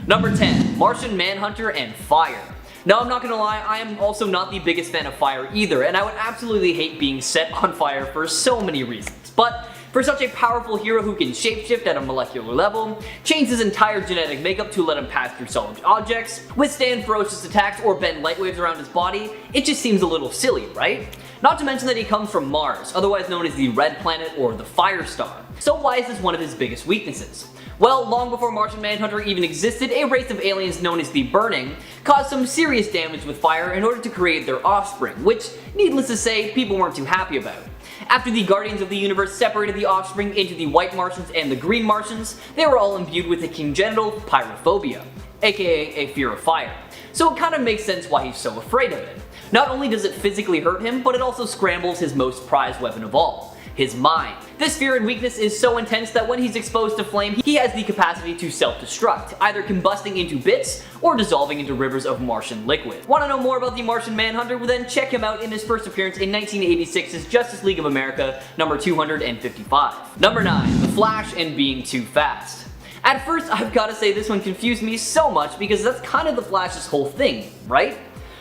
Number 10. Martian Manhunter and fire. Now, I'm not gonna lie, I am also not the biggest fan of fire either, and I would absolutely hate being set on fire for so many reasons. But for such a powerful hero who can shapeshift at a molecular level, change his entire genetic makeup to let him pass through solid objects, withstand ferocious attacks, or bend light waves around his body, it just seems a little silly, right? Not to mention that he comes from Mars, otherwise known as the Red Planet or the Fire Star. So why is this one of his biggest weaknesses? Well, long before Martian Manhunter even existed, a race of aliens known as the Burning caused some serious damage with fire in order to create their offspring, which, needless to say, people weren't too happy about. After the Guardians of the Universe separated the offspring into the White Martians and the Green Martians, they were all imbued with a congenital pyrophobia, aka a fear of fire. So it kind of makes sense why he's so afraid of it. Not only does it physically hurt him, but it also scrambles his most prized weapon of all, his mind. This fear and weakness is so intense that when he's exposed to flame, he has the capacity to self-destruct, either combusting into bits or dissolving into rivers of Martian liquid. Want to know more about the Martian Manhunter? Well then check him out in his first appearance in 1986's Justice League of America, number 255. Number 9. The Flash and being too fast. At first, I've gotta say this one confused me so much because that's kind of the Flash's whole thing, right?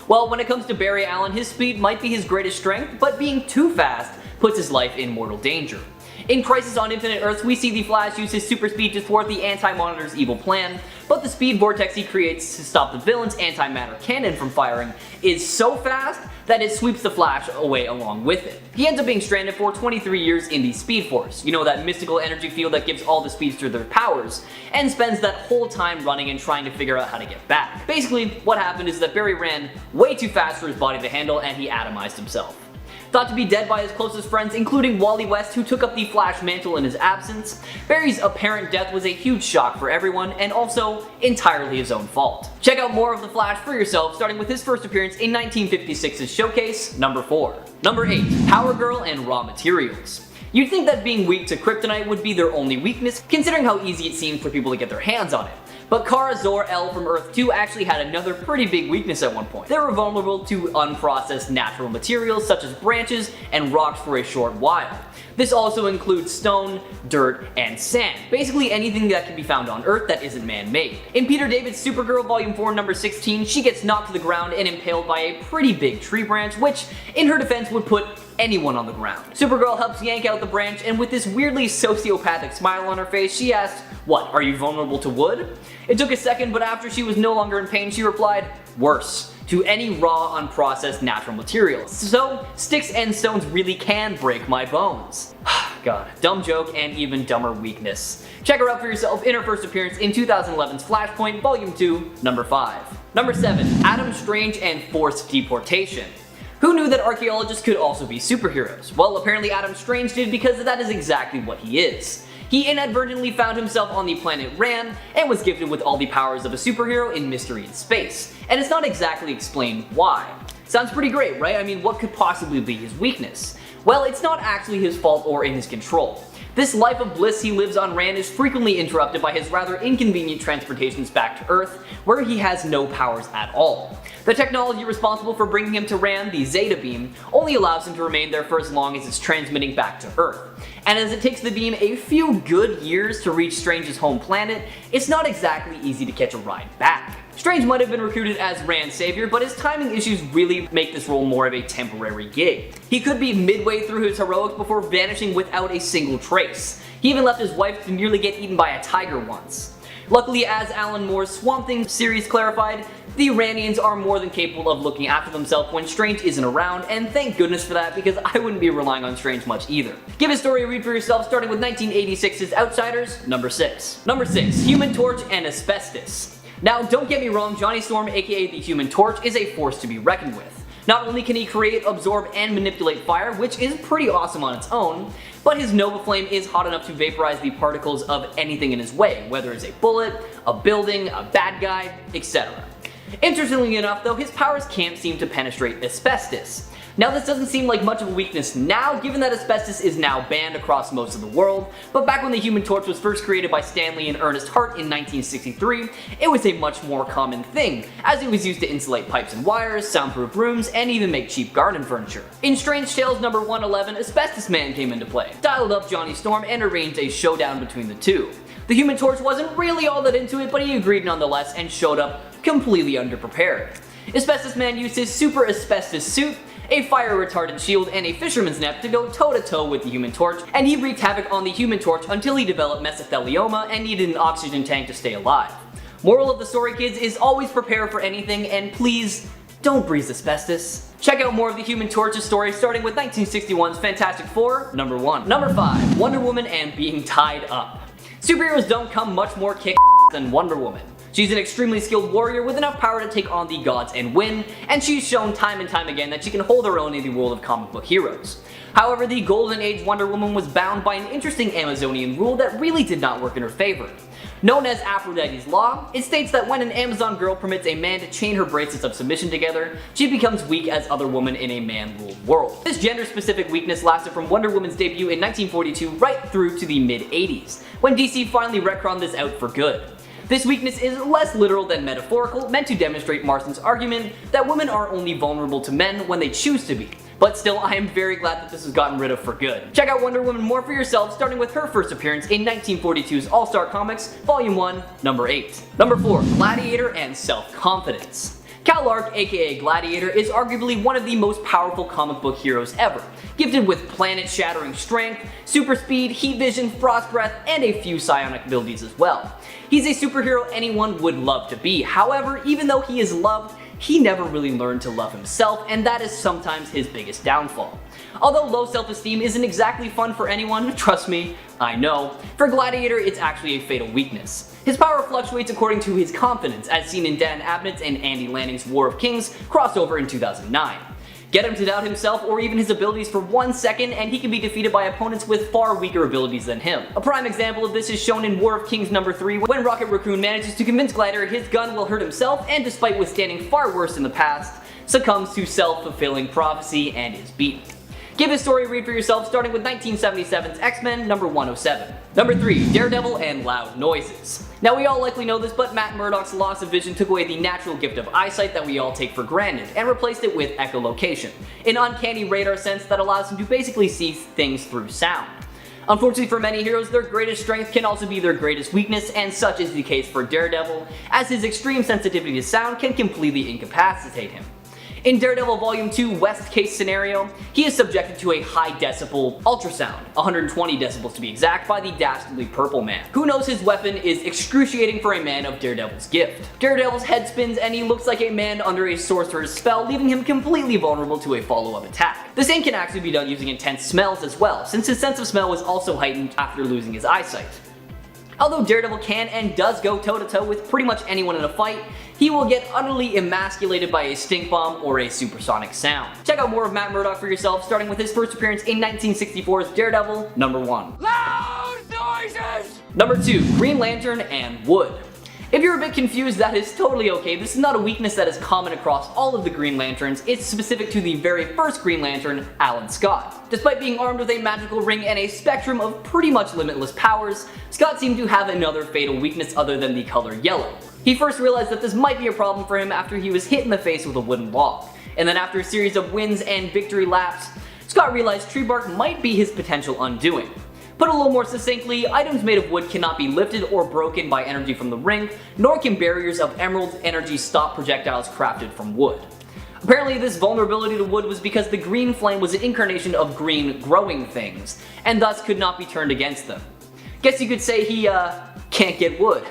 Well, when it comes to Barry Allen, his speed might be his greatest strength, but being too fast puts his life in mortal danger. In Crisis on Infinite Earths, we see the Flash use his super speed to thwart the Anti-Monitor's evil plan, but the speed vortex he creates to stop the villain's antimatter cannon from firing is so fast that it sweeps the Flash away along with it. He ends up being stranded for 23 years in the Speed Force, you know, that mystical energy field that gives all the speedsters their powers, and spends that whole time running and trying to figure out how to get back. Basically, what happened is that Barry ran way too fast for his body to handle and he atomized himself. Thought to be dead by his closest friends, including Wally West, who took up the Flash mantle in his absence, Barry's apparent death was a huge shock for everyone, and also entirely his own fault. Check out more of the Flash for yourself, starting with his first appearance in 1956's Showcase, number 4. Number 8. Power Girl and Raw Materials. You'd think that being weak to kryptonite would be their only weakness, considering how easy it seemed for people to get their hands on it. But Kara Zor-El from Earth 2 actually had another pretty big weakness at one point. They were vulnerable to unprocessed natural materials such as branches and rocks for a short while. This also includes stone, dirt, and sand. Basically anything that can be found on Earth that isn't man-made. In Peter David's Supergirl Volume 4 number 16, she gets knocked to the ground and impaled by a pretty big tree branch, which in her defense would put anyone on the ground. Supergirl helps yank out the branch, and with this weirdly sociopathic smile on her face, she asked, "What, are you vulnerable to wood?" It took a second, but after she was no longer in pain, she replied, "Worse, to any raw, unprocessed natural materials. So, sticks and stones really can break my bones." God, dumb joke and even dumber weakness. Check her out for yourself in her first appearance in 2011's Flashpoint Volume 2, number 5. Number 7. Adam Strange and forced deportation. Who knew that archaeologists could also be superheroes? Well, apparently Adam Strange did, because that is exactly what he is. He inadvertently found himself on the planet Ran and was gifted with all the powers of a superhero in mystery and space, and it's not exactly explained why. Sounds pretty great, right? I mean, what could possibly be his weakness? Well, it's not actually his fault or in his control. This life of bliss he lives on Ran is frequently interrupted by his rather inconvenient transportations back to Earth, where he has no powers at all. The technology responsible for bringing him to Ran, the Zeta Beam, only allows him to remain there for as long as it's transmitting back to Earth. And as it takes the beam a few good years to reach Strange's home planet, it's not exactly easy to catch a ride back. Strange might have been recruited as Ran's savior, but his timing issues really make this role more of a temporary gig. He could be midway through his heroics before vanishing without a single trace. He even left his wife to nearly get eaten by a tiger once. Luckily, as Alan Moore's Swamp Thing series clarified, the Ranians are more than capable of looking after themselves when Strange isn't around, and thank goodness for that, because I wouldn't be relying on Strange much either. Give his story a read for yourself, starting with 1986's Outsiders, number 6. Number 6. Human Torch and Asbestos. Now, don't get me wrong, Johnny Storm, aka the Human Torch, is a force to be reckoned with. Not only can he create, absorb, and manipulate fire, which is pretty awesome on its own, but his Nova Flame is hot enough to vaporize the particles of anything in his way, whether it's a bullet, a building, a bad guy, etc. Interestingly enough though, his powers can't seem to penetrate asbestos. Now this doesn't seem like much of a weakness now, given that asbestos is now banned across most of the world, but back when the Human Torch was first created by Stan Lee and Ernest Hart in 1963, it was a much more common thing, as it was used to insulate pipes and wires, soundproof rooms, and even make cheap garden furniture. In Strange Tales number 111, Asbestos Man came into play, dialed up Johnny Storm, and arranged a showdown between the two. The Human Torch wasn't really all that into it, but he agreed nonetheless and showed up completely underprepared. Asbestos Man used his super asbestos suit, a fire retardant shield, and a fisherman's net to go toe to toe with the Human Torch, and he wreaked havoc on the Human Torch until he developed mesothelioma and needed an oxygen tank to stay alive. Moral of the story, kids, is always prepare for anything, and please, don't breathe asbestos. Check out more of the Human Torch's story starting with 1961's Fantastic Four, number 1. Number 5. Wonder Woman and being tied up. Superheroes don't come much more kick than Wonder Woman. She's an extremely skilled warrior with enough power to take on the gods and win, and she's shown time and time again that she can hold her own in the world of comic book heroes. However, the Golden Age Wonder Woman was bound by an interesting Amazonian rule that really did not work in her favor. Known as Aphrodite's Law, it states that when an Amazon girl permits a man to chain her bracelets of submission together, she becomes weak as other women in a man-ruled world. This gender-specific weakness lasted from Wonder Woman's debut in 1942 right through to the mid-80s, when DC finally retconned this out for good. This weakness is less literal than metaphorical, meant to demonstrate Marston's argument that women are only vulnerable to men when they choose to be. But still, I am very glad that this was gotten rid of for good. Check out Wonder Woman more for yourself, starting with her first appearance in 1942's All-Star Comics, Volume 1, Number 8. Number 4. Gladiator and Self-Confidence. Cal-Arc, aka Gladiator, is arguably one of the most powerful comic book heroes ever, gifted with planet-shattering strength, super speed, heat vision, frost breath, and a few psionic abilities as well. He's a superhero anyone would love to be. However, even though he is loved, he never really learned to love himself, and that is sometimes his biggest downfall. Although low self-esteem isn't exactly fun for anyone, trust me, I know, for Gladiator it's actually a fatal weakness. His power fluctuates according to his confidence, as seen in Dan Abnett's and Andy Lanning's War of Kings crossover in 2009. Get him to doubt himself or even his abilities for 1 second and he can be defeated by opponents with far weaker abilities than him. A prime example of this is shown in War of Kings number 3 when Rocket Raccoon manages to convince Gladiator his gun will hurt himself and despite withstanding far worse in the past, succumbs to self-fulfilling prophecy and is beaten. Give his story a read for yourself starting with 1977's X-Men number 107. Number 3. Daredevil and Loud Noises. Now we all likely know this, but Matt Murdock's loss of vision took away the natural gift of eyesight that we all take for granted and replaced it with echolocation, an uncanny radar sense that allows him to basically see things through sound. Unfortunately for many heroes, their greatest strength can also be their greatest weakness, and such is the case for Daredevil, as his extreme sensitivity to sound can completely incapacitate him. In Daredevil Volume 2 West Case Scenario, he is subjected to a high decibel ultrasound, 120 decibels to be exact, by the dastardly Purple Man, who knows his weapon is excruciating for a man of Daredevil's gift. Daredevil's head spins and he looks like a man under a sorcerer's spell, leaving him completely vulnerable to a follow-up attack. The same can actually be done using intense smells as well, since his sense of smell was also heightened after losing his eyesight. Although Daredevil can and does go toe-to-toe with pretty much anyone in a fight, he will get utterly emasculated by a stink bomb or a supersonic sound. Check out more of Matt Murdock for yourself, starting with his first appearance in 1964's Daredevil number 1. Loud noises! Number 2. Green Lantern and Wood. If you're a bit confused, that is totally okay. This is not a weakness that is common across all of the Green Lanterns, it's specific to the very first Green Lantern, Alan Scott. Despite being armed with a magical ring and a spectrum of pretty much limitless powers, Scott seemed to have another fatal weakness other than the color yellow. He first realized that this might be a problem for him after he was hit in the face with a wooden log, and then after a series of wins and victory laps, Scott realized tree bark might be his potential undoing. Put a little more succinctly, items made of wood cannot be lifted or broken by energy from the ring, nor can barriers of emerald energy stop projectiles crafted from wood. Apparently this vulnerability to wood was because the green flame was an incarnation of green growing things, and thus could not be turned against them. Guess you could say he, can't get wood.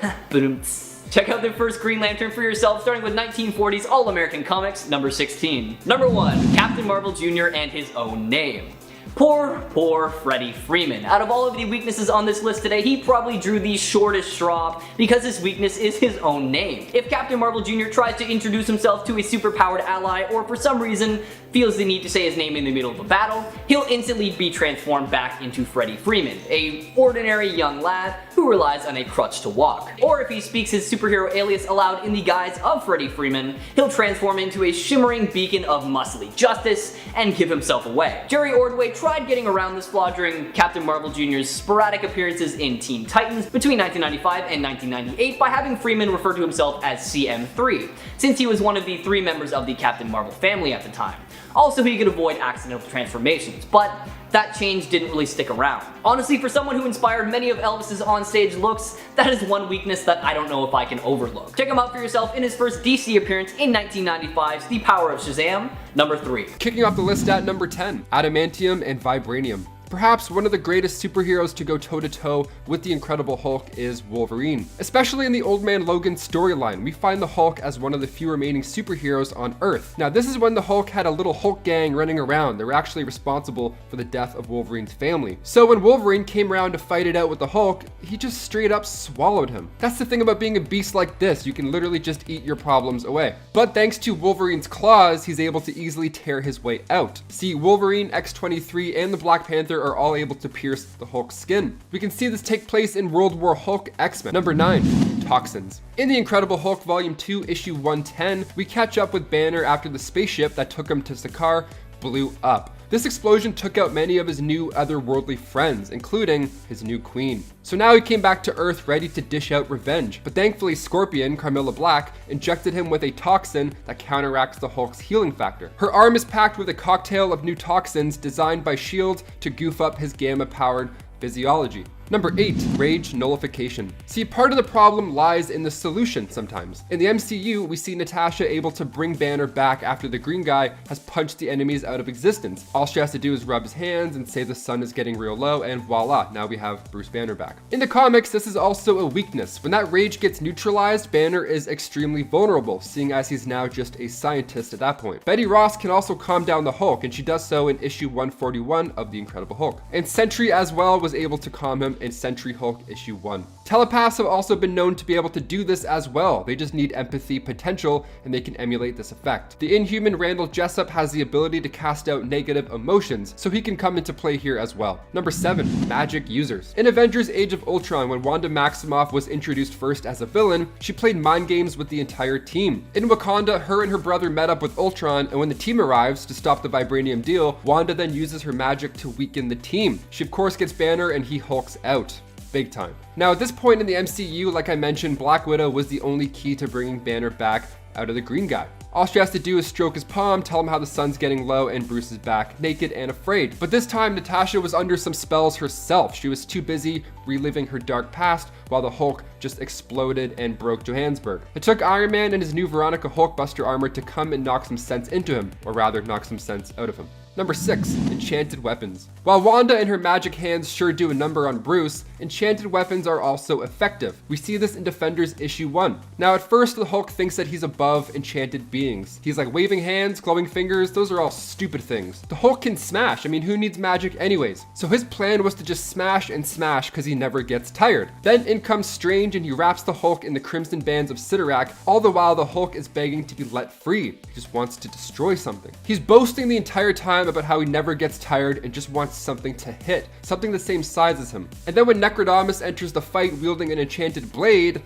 Check out the first Green Lantern for yourself, starting with 1940's All-American Comics, number 16. Number 1. Captain Marvel Jr. and his own name. Poor Freddie Freeman. Out of all of the weaknesses on this list today, he probably drew the shortest straw because his weakness is his own name. If Captain Marvel Jr. tries to introduce himself to a superpowered ally or for some reason feels the need to say his name in the middle of a battle, he'll instantly be transformed back into Freddie Freeman, a ordinary young lad who relies on a crutch to walk. Or if he speaks his superhero alias aloud in the guise of Freddie Freeman, he'll transform into a shimmering beacon of muscly justice and give himself away. Jerry Ordway tried getting around this flaw during Captain Marvel Jr.'s sporadic appearances in Teen Titans between 1995 and 1998 by having Freeman refer to himself as CM3, since he was one of the 3 members of the Captain Marvel family at the time. Also, he could avoid accidental transformations, but that change didn't really stick around. Honestly, for someone who inspired many of Elvis's onstage looks, that is one weakness that I don't know if I can overlook. Check him out for yourself in his first DC appearance in 1995's The Power of Shazam, number 3. Kicking off the list at number 10, Adamantium and Vibranium. Perhaps one of the greatest superheroes to go toe-to-toe with the Incredible Hulk is Wolverine. Especially in the Old Man Logan storyline, we find the Hulk as one of the few remaining superheroes on Earth. Now, this is when the Hulk had a little Hulk gang running around. They were actually responsible for the death of Wolverine's family. So when Wolverine came around to fight it out with the Hulk, he just straight up swallowed him. That's the thing about being a beast like this, you can literally just eat your problems away. But thanks to Wolverine's claws, he's able to easily tear his way out. See, Wolverine, X-23, and the Black Panther are all able to pierce the Hulk's skin. We can see this take place in World War Hulk X-Men. Number 9, toxins. In the Incredible Hulk Volume 2, Issue 110, we catch up with Banner after the spaceship that took him to Sakaar blew up. This explosion took out many of his new otherworldly friends, including his new queen. So now he came back to Earth ready to dish out revenge. But thankfully Scorpion, Carmilla Black, injected him with a toxin that counteracts the Hulk's healing factor. Her arm is packed with a cocktail of new toxins designed by S.H.I.E.L.D. to goof up his gamma-powered physiology. Number 8, rage nullification. See, part of the problem lies in the solution sometimes. In the MCU, we see Natasha able to bring Banner back after the green guy has punched the enemies out of existence. All she has to do is rub his hands and say the sun is getting real low, and voila, now we have Bruce Banner back. In the comics, this is also a weakness. When that rage gets neutralized, Banner is extremely vulnerable, seeing as he's now just a scientist at that point. Betty Ross can also calm down the Hulk, and she does so in issue 141 of The Incredible Hulk. And Sentry as well was able to calm him in Sentry Hulk issue 1. Telepaths have also been known to be able to do this as well. They just need empathy potential and they can emulate this effect. The Inhuman Randall Jessup has the ability to cast out negative emotions, so he can come into play here as well. Number 7, magic users. In Avengers Age of Ultron, when Wanda Maximoff was introduced first as a villain, she played mind games with the entire team. In Wakanda, her and her brother met up with Ultron, and when the team arrives to stop the vibranium deal, Wanda then uses her magic to weaken the team. She of course gets Banner and he hulks out. Big time. Now at this point in the MCU, like I mentioned, Black Widow was the only key to bringing Banner back out of the green guy. All she has to do is stroke his palm, tell him how the sun's getting low, and Bruce is back, naked and afraid. But this time, Natasha was under some spells herself. She was too busy reliving her dark past, while the Hulk just exploded and broke Johannesburg. It took Iron Man and his new Veronica Hulkbuster armor to come and knock some sense into him, or rather, knock some sense out of him. Number 6, enchanted weapons. While Wanda and her magic hands sure do a number on Bruce, enchanted weapons are also effective. We see this in Defenders issue 1. Now at first the Hulk thinks that he's above enchanted beings. He's like waving hands, glowing fingers, those are all stupid things. The Hulk can smash, I mean who needs magic anyways? So his plan was to just smash and smash because he never gets tired. Then in comes Strange and he wraps the Hulk in the crimson bands of Sidorak, all the while the Hulk is begging to be let free. He just wants to destroy something. He's boasting the entire time about how he never gets tired and just wants something to hit, something the same size as him. And then when Necrodamus enters the fight wielding an enchanted blade,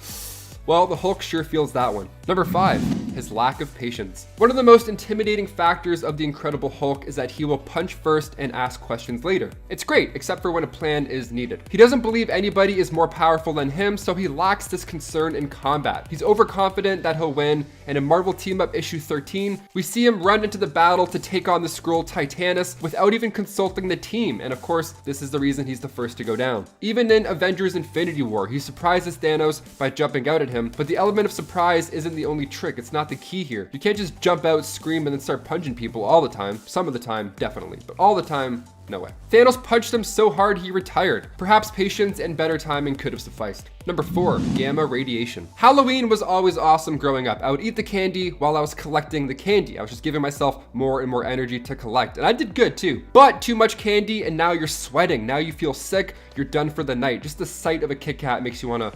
well, the Hulk sure feels that one. Number 5, his lack of patience. One of the most intimidating factors of the Incredible Hulk is that he will punch first and ask questions later. It's great, except for when a plan is needed. He doesn't believe anybody is more powerful than him, so he lacks this concern in combat. He's overconfident that he'll win, and in Marvel Team Up issue 13, we see him run into the battle to take on the Skrull Titanus without even consulting the team, and of course, this is the reason he's the first to go down. Even in Avengers Infinity War, he surprises Thanos by jumping out at him, but the element of surprise isn't the only trick. It's not the key here. You can't just jump out, scream, and then start punching people all the time. Some of the time, definitely, but all the time, no way. Thanos punched him so hard he retired. Perhaps patience and better timing could have sufficed. Number 4, gamma radiation. Halloween was always awesome growing up. I would eat the candy while I was collecting the candy. I was just giving myself more and more energy to collect, and I did good too. But too much candy and now you're sweating. Now you feel sick, you're done for the night. Just the sight of a Kit Kat makes you wanna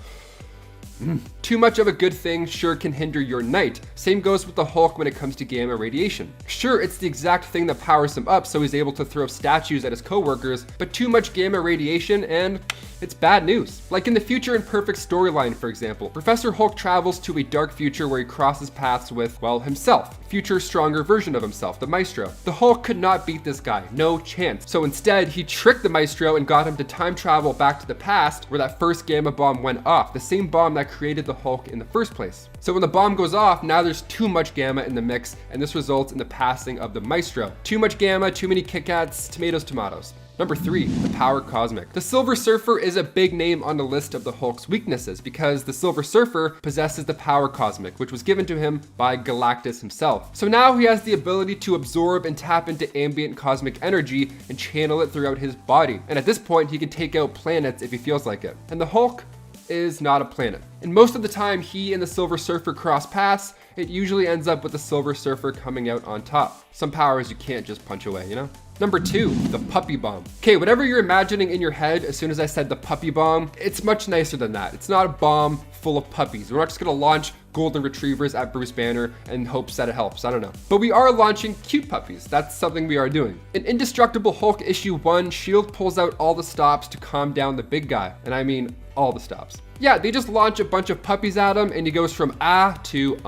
Too much of a good thing sure can hinder your night. Same goes with the Hulk when it comes to gamma radiation. Sure, it's the exact thing that powers him up so he's able to throw statues at his coworkers, but too much gamma radiation and it's bad news. Like in the Future Imperfect storyline, for example, Professor Hulk travels to a dark future where he crosses paths with, well, himself. Future stronger version of himself, the Maestro. The Hulk could not beat this guy, no chance. So instead, he tricked the Maestro and got him to time travel back to the past where that first gamma bomb went off, the same bomb that created the Hulk in the first place. So when the bomb goes off, now there's too much gamma in the mix, and this results in the passing of the Maestro. Too much gamma, too many Kit Kats, tomatoes, tomatoes. Number 3, the Power Cosmic. The Silver Surfer is a big name on the list of the Hulk's weaknesses because the Silver Surfer possesses the Power Cosmic, which was given to him by Galactus himself. So now he has the ability to absorb and tap into ambient cosmic energy and channel it throughout his body. And at this point, he can take out planets if he feels like it. And the Hulk is not a planet. And most of the time he and the Silver Surfer cross paths, it usually ends up with the Silver Surfer coming out on top. Some powers you can't just punch away, you know? Number 2, the Puppy Bomb. Okay, whatever you're imagining in your head as soon as I said the Puppy Bomb, it's much nicer than that. It's not a bomb full of puppies. We're not just gonna launch golden retrievers at Bruce Banner and hopes that it helps, I don't know. But we are launching cute puppies. That's something we are doing. In Indestructible Hulk issue 1, S.H.I.E.L.D. pulls out all the stops to calm down the big guy. And I mean all the stops. Yeah, they just launch a bunch of puppies at him and he goes from ah to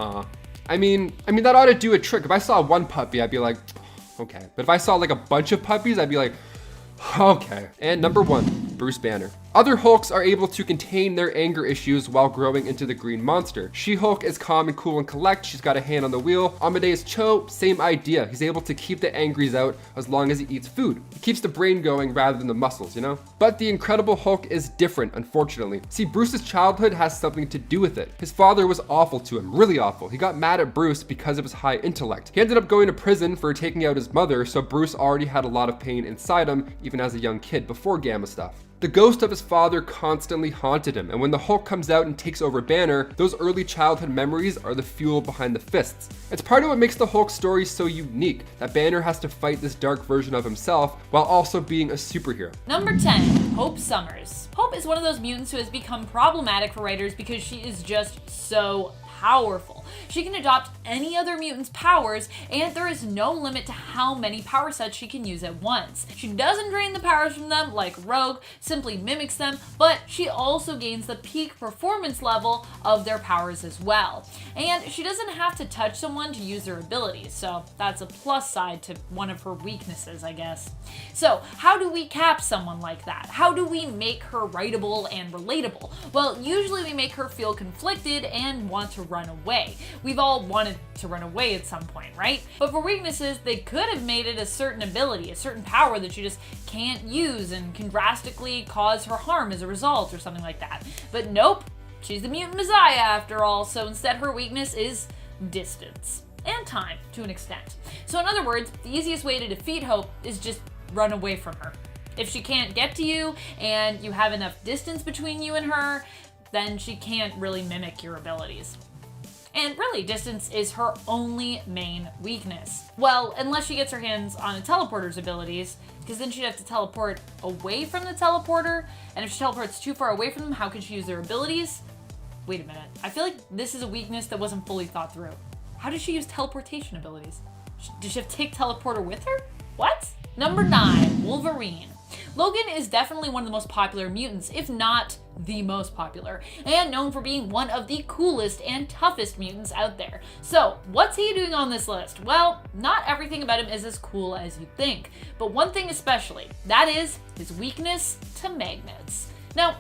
I mean that ought to do a trick. If I saw one puppy, I'd be like, okay. But if I saw like a bunch of puppies, I'd be like, okay. And number 1, Bruce Banner. Other Hulks are able to contain their anger issues while growing into the green monster. She-Hulk is calm and cool and collect. She's got a hand on the wheel. Amadeus Cho, same idea. He's able to keep the angries out as long as he eats food. He keeps the brain going rather than the muscles, you know? But the Incredible Hulk is different, unfortunately. See, Bruce's childhood has something to do with it. His father was awful to him, really awful. He got mad at Bruce because of his high intellect. He ended up going to prison for taking out his mother, so Bruce already had a lot of pain inside him, even as a young kid, before Gamma stuff. The ghost of his father constantly haunted him, and when the Hulk comes out and takes over Banner, those early childhood memories are the fuel behind the fists. It's part of what makes the Hulk story so unique, that Banner has to fight this dark version of himself while also being a superhero. Number 10, Hope Summers. Hope is one of those mutants who has become problematic for writers because she is just so powerful. She can adopt any other mutant's powers, and there is no limit to how many power sets she can use at once. She doesn't drain the powers from them like Rogue, simply mimics them, but she also gains the peak performance level of their powers as well. And she doesn't have to touch someone to use their abilities, so that's a plus side to one of her weaknesses, I guess. So how do we cap someone like that? How do we make her writable and relatable? Well, usually we make her feel conflicted and want to run away. We've all wanted to run away at some point, right? But for weaknesses, they could have made it a certain ability, a certain power that you just can't use and can drastically cause her harm as a result or something like that. But nope, she's the mutant messiah after all, so instead her weakness is distance. And time, to an extent. So in other words, the easiest way to defeat Hope is just run away from her. If she can't get to you and you have enough distance between you and her, then she can't really mimic your abilities. And really, distance is her only main weakness. Well, unless she gets her hands on a teleporter's abilities, because then she'd have to teleport away from the teleporter, and if she teleports too far away from them, how can she use their abilities? Wait a minute, I feel like this is a weakness that wasn't fully thought through. How does she use teleportation abilities? Does she have to take teleporter with her? What? Number 9, Wolverine. Logan is definitely one of the most popular mutants, if not the most popular, and known for being one of the coolest and toughest mutants out there. So, what's he doing on this list? Well, not everything about him is as cool as you'd think, but one thing especially, that is his weakness to magnets. Now,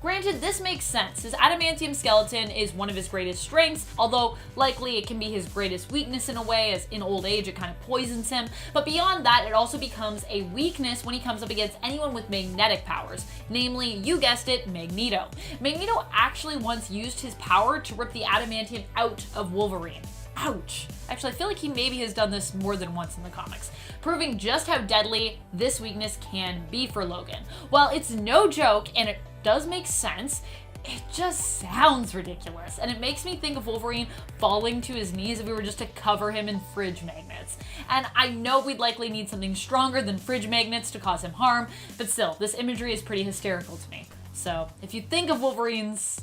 granted, this makes sense. His adamantium skeleton is one of his greatest strengths, although likely it can be his greatest weakness in a way, as in old age it kind of poisons him. But beyond that, it also becomes a weakness when he comes up against anyone with magnetic powers, namely, you guessed it, Magneto. Magneto actually once used his power to rip the adamantium out of Wolverine. Ouch. Actually, I feel like he maybe has done this more than once in the comics, proving just how deadly this weakness can be for Logan. Well, it's no joke, and it does make sense. It just sounds ridiculous, and it makes me think of Wolverine falling to his knees if we were just to cover him in fridge magnets. And I know we'd likely need something stronger than fridge magnets to cause him harm, but still, this imagery is pretty hysterical to me. So if you think of Wolverine's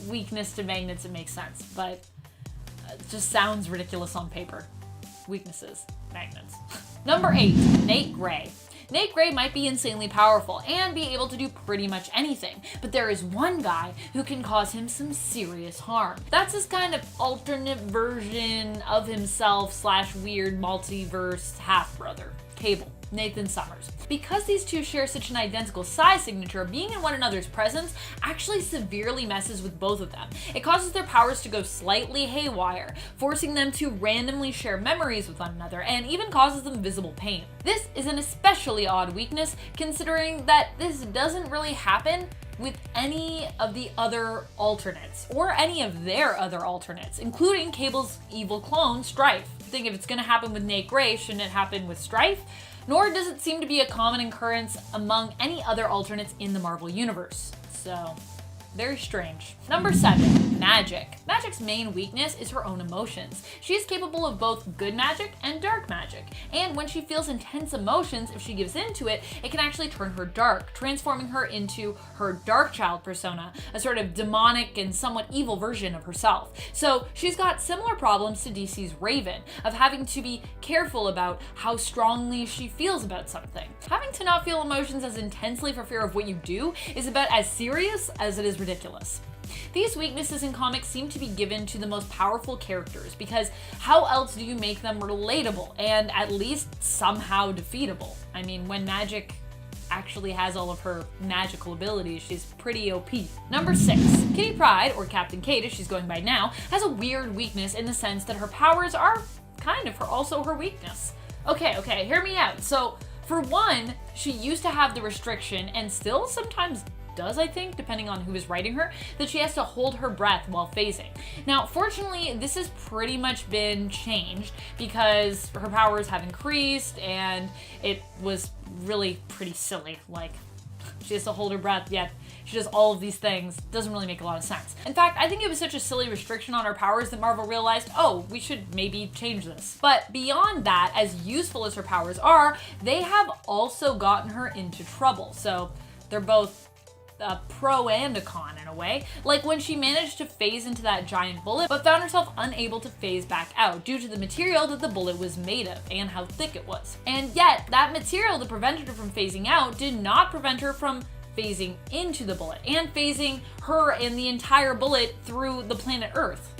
weakness to magnets, it makes sense, but it just sounds ridiculous on paper. Weaknesses, magnets. Number 8, Nate Gray. Nate Gray might be insanely powerful and be able to do pretty much anything, but there is one guy who can cause him some serious harm. That's his kind of alternate version of himself / weird multiverse half-brother, Cable, Nathan Summers. Because these two share such an identical size signature, being in one another's presence actually severely messes with both of them. It causes their powers to go slightly haywire, forcing them to randomly share memories with one another, and even causes them visible pain. This is an especially odd weakness, considering that this doesn't really happen with any of the other alternates, or any of their other alternates, including Cable's evil clone, Strife. I think if it's gonna happen with Nate Gray, shouldn't it happen with Strife? Nor does it seem to be a common occurrence among any other alternates in the Marvel Universe. So, very strange. Number 7, magic. Magic's main weakness is her own emotions. She is capable of both good magic and dark magic, and when she feels intense emotions, if she gives into it, it can actually turn her dark, transforming her into her Dark Child persona, a sort of demonic and somewhat evil version of herself. So she's got similar problems to DC's Raven, of having to be careful about how strongly she feels about something. Having to not feel emotions as intensely for fear of what you do is about as serious as it is ridiculous. These weaknesses in comics seem to be given to the most powerful characters, because how else do you make them relatable and at least somehow defeatable? I mean, when Magic actually has all of her magical abilities, she's pretty OP. Number 6, Kitty Pryde, or Captain Kate as she's going by now, has a weird weakness in the sense that her powers are kind of also her weakness. Okay, hear me out. So, for one, she used to have the restriction, and still sometimes does, I think, depending on who is writing her, that she has to hold her breath while phasing. Now, fortunately, this has pretty much been changed because her powers have increased, and it was really pretty silly. Like, she has to hold her breath, yet she does all of these things. Doesn't really make a lot of sense. In fact, I think it was such a silly restriction on her powers that Marvel realized, oh, we should maybe change this. But beyond that, as useful as her powers are, they have also gotten her into trouble. So they're both a pro and a con in a way. Like when she managed to phase into that giant bullet, but found herself unable to phase back out due to the material that the bullet was made of and how thick it was. And yet, that material that prevented her from phasing out did not prevent her from phasing into the bullet and phasing her and the entire bullet through the planet Earth.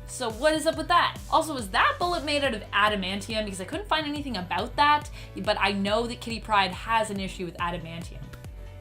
So what is up with that? Also, is that bullet made out of adamantium? Because I couldn't find anything about that, but I know that Kitty Pryde has an issue with adamantium.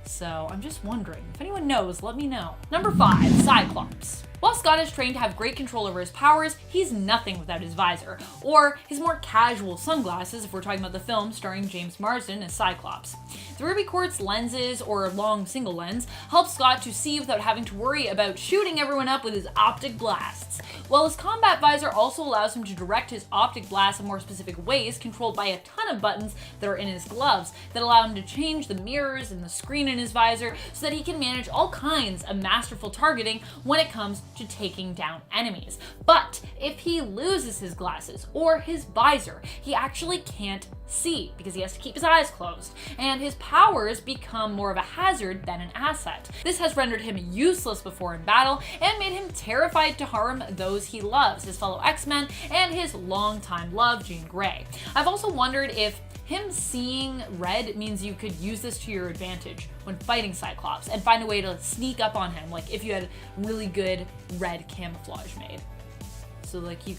So I'm just wondering. If anyone knows, let me know. Number 5, Cyclops. While Scott is trained to have great control over his powers, he's nothing without his visor, or his more casual sunglasses if we're talking about the film starring James Marsden as Cyclops. The ruby quartz lenses, or long single lens, help Scott to see without having to worry about shooting everyone up with his optic blasts, while his combat visor also allows him to direct his optic blasts in more specific ways, controlled by a ton of buttons that are in his gloves that allow him to change the mirrors and the screen in his visor so that he can manage all kinds of masterful targeting when it comes to taking down enemies. But if he loses his glasses or his visor, he actually can't see because he has to keep his eyes closed, and his powers become more of a hazard than an asset. This has rendered him useless before in battle and made him terrified to harm those he loves, his fellow X-Men and his longtime love, Jean Grey. I've also wondered if him seeing red means you could use this to your advantage when fighting Cyclops and find a way to sneak up on him, like if you had really good red camouflage made. So like he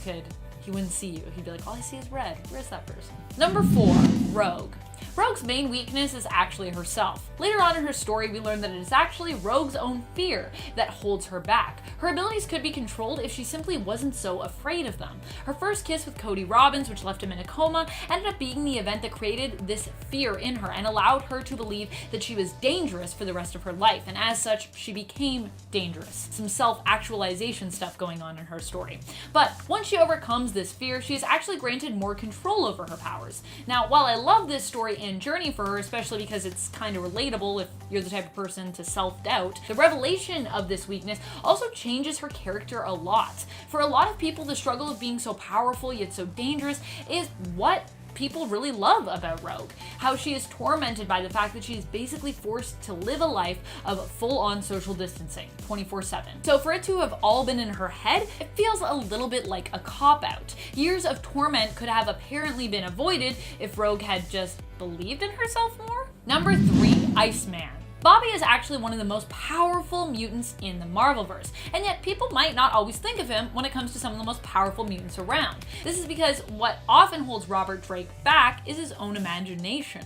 wouldn't see you. He'd be like, all I see is red. Where's that person? Number 4, Rogue. Rogue's main weakness is actually herself. Later on in her story, we learn that it is actually Rogue's own fear that holds her back. Her abilities could be controlled if she simply wasn't so afraid of them. Her first kiss with Cody Robbins, which left him in a coma, ended up being the event that created this fear in her and allowed her to believe that she was dangerous for the rest of her life, and as such, she became dangerous. Some self-actualization stuff going on in her story. But once she overcomes this fear, she is actually granted more control over her powers. Now, while I love this story and journey for her, especially because it's kind of relatable if you're the type of person to self-doubt, the revelation of this weakness also changes her character a lot. For a lot of people, the struggle of being so powerful yet so dangerous is what people really love about Rogue. How she is tormented by the fact that she is basically forced to live a life of full-on social distancing, 24/7. So for it to have all been in her head, it feels a little bit like a cop-out. Years of torment could have apparently been avoided if Rogue had just believed in herself more. Number 3, Iceman. Bobby is actually one of the most powerful mutants in the Marvelverse, and yet people might not always think of him when it comes to some of the most powerful mutants around. This is because what often holds Robert Drake back is his own imagination.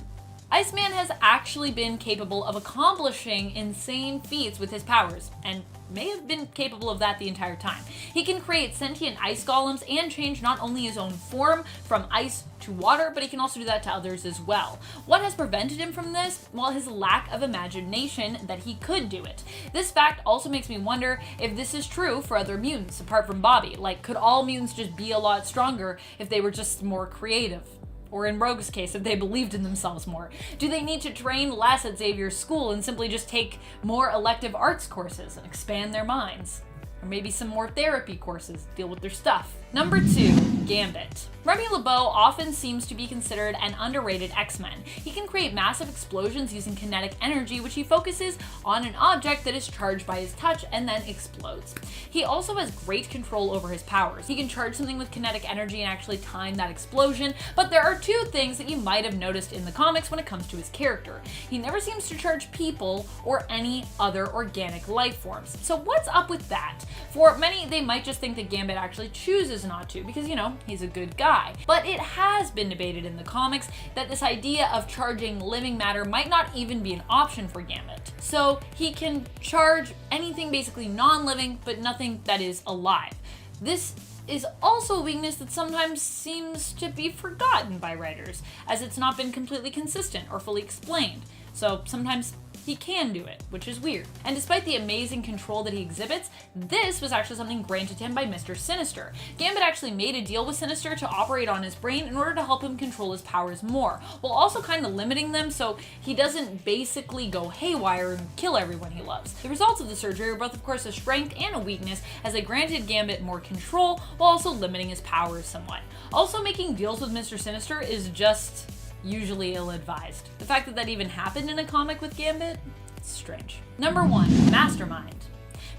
Iceman has actually been capable of accomplishing insane feats with his powers, and may have been capable of that the entire time. He can create sentient ice golems and change not only his own form from ice to water, but he can also do that to others as well. What has prevented him from this? Well, his lack of imagination that he could do it. This fact also makes me wonder if this is true for other mutants apart from Bobby. Like, could all mutants just be a lot stronger if they were just more creative? Or in Rogue's case, if they believed in themselves more? Do they need to train less at Xavier's school and simply just take more elective arts courses and expand their minds? Or maybe some more therapy courses, deal with their stuff. Number 2, Gambit. Remy LeBeau often seems to be considered an underrated X-Men. He can create massive explosions using kinetic energy, which he focuses on an object that is charged by his touch and then explodes. He also has great control over his powers. He can charge something with kinetic energy and actually time that explosion, but there are 2 things that you might have noticed in the comics when it comes to his character. He never seems to charge people or any other organic life forms. So what's up with that? For many, they might just think that Gambit actually chooses not to because, you know, he's a good guy. But it has been debated in the comics that this idea of charging living matter might not even be an option for Gambit. So he can charge anything basically non-living, but nothing that is alive. This is also a weakness that sometimes seems to be forgotten by writers, as it's not been completely consistent or fully explained. So sometimes he can do it, which is weird. And despite the amazing control that he exhibits, this was actually something granted to him by Mr. Sinister. Gambit actually made a deal with Sinister to operate on his brain in order to help him control his powers more, while also kind of limiting them so he doesn't basically go haywire and kill everyone he loves. The results of the surgery are both, of course, a strength and a weakness, as they granted Gambit more control while also limiting his powers somewhat. Also, making deals with Mr. Sinister is just usually ill-advised. The fact that that even happened in a comic with Gambit, it's strange. Number 1, Mastermind.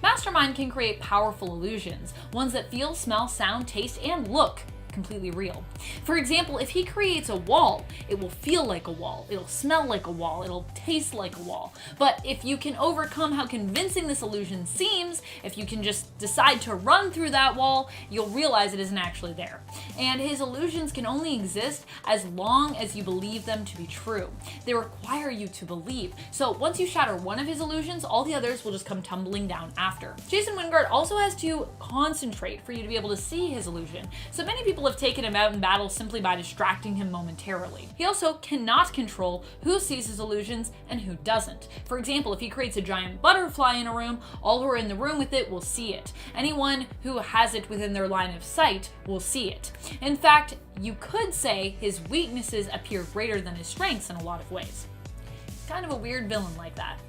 Mastermind can create powerful illusions, ones that feel, smell, sound, taste, and look completely real. For example, if he creates a wall, it will feel like a wall, it'll smell like a wall, it'll taste like a wall. But if you can overcome how convincing this illusion seems, if you can just decide to run through that wall, you'll realize it isn't actually there. And his illusions can only exist as long as you believe them to be true. They require you to believe. So once you shatter one of his illusions, all the others will just come tumbling down after. Jason Wingard also has to concentrate for you to be able to see his illusion. So many people have taken him out in battle simply by distracting him momentarily. He also cannot control who sees his illusions and who doesn't. For example, if he creates a giant butterfly in a room, all who are in the room with it will see it. Anyone who has it within their line of sight will see it. In fact, you could say his weaknesses appear greater than his strengths in a lot of ways. Kind of a weird villain like that.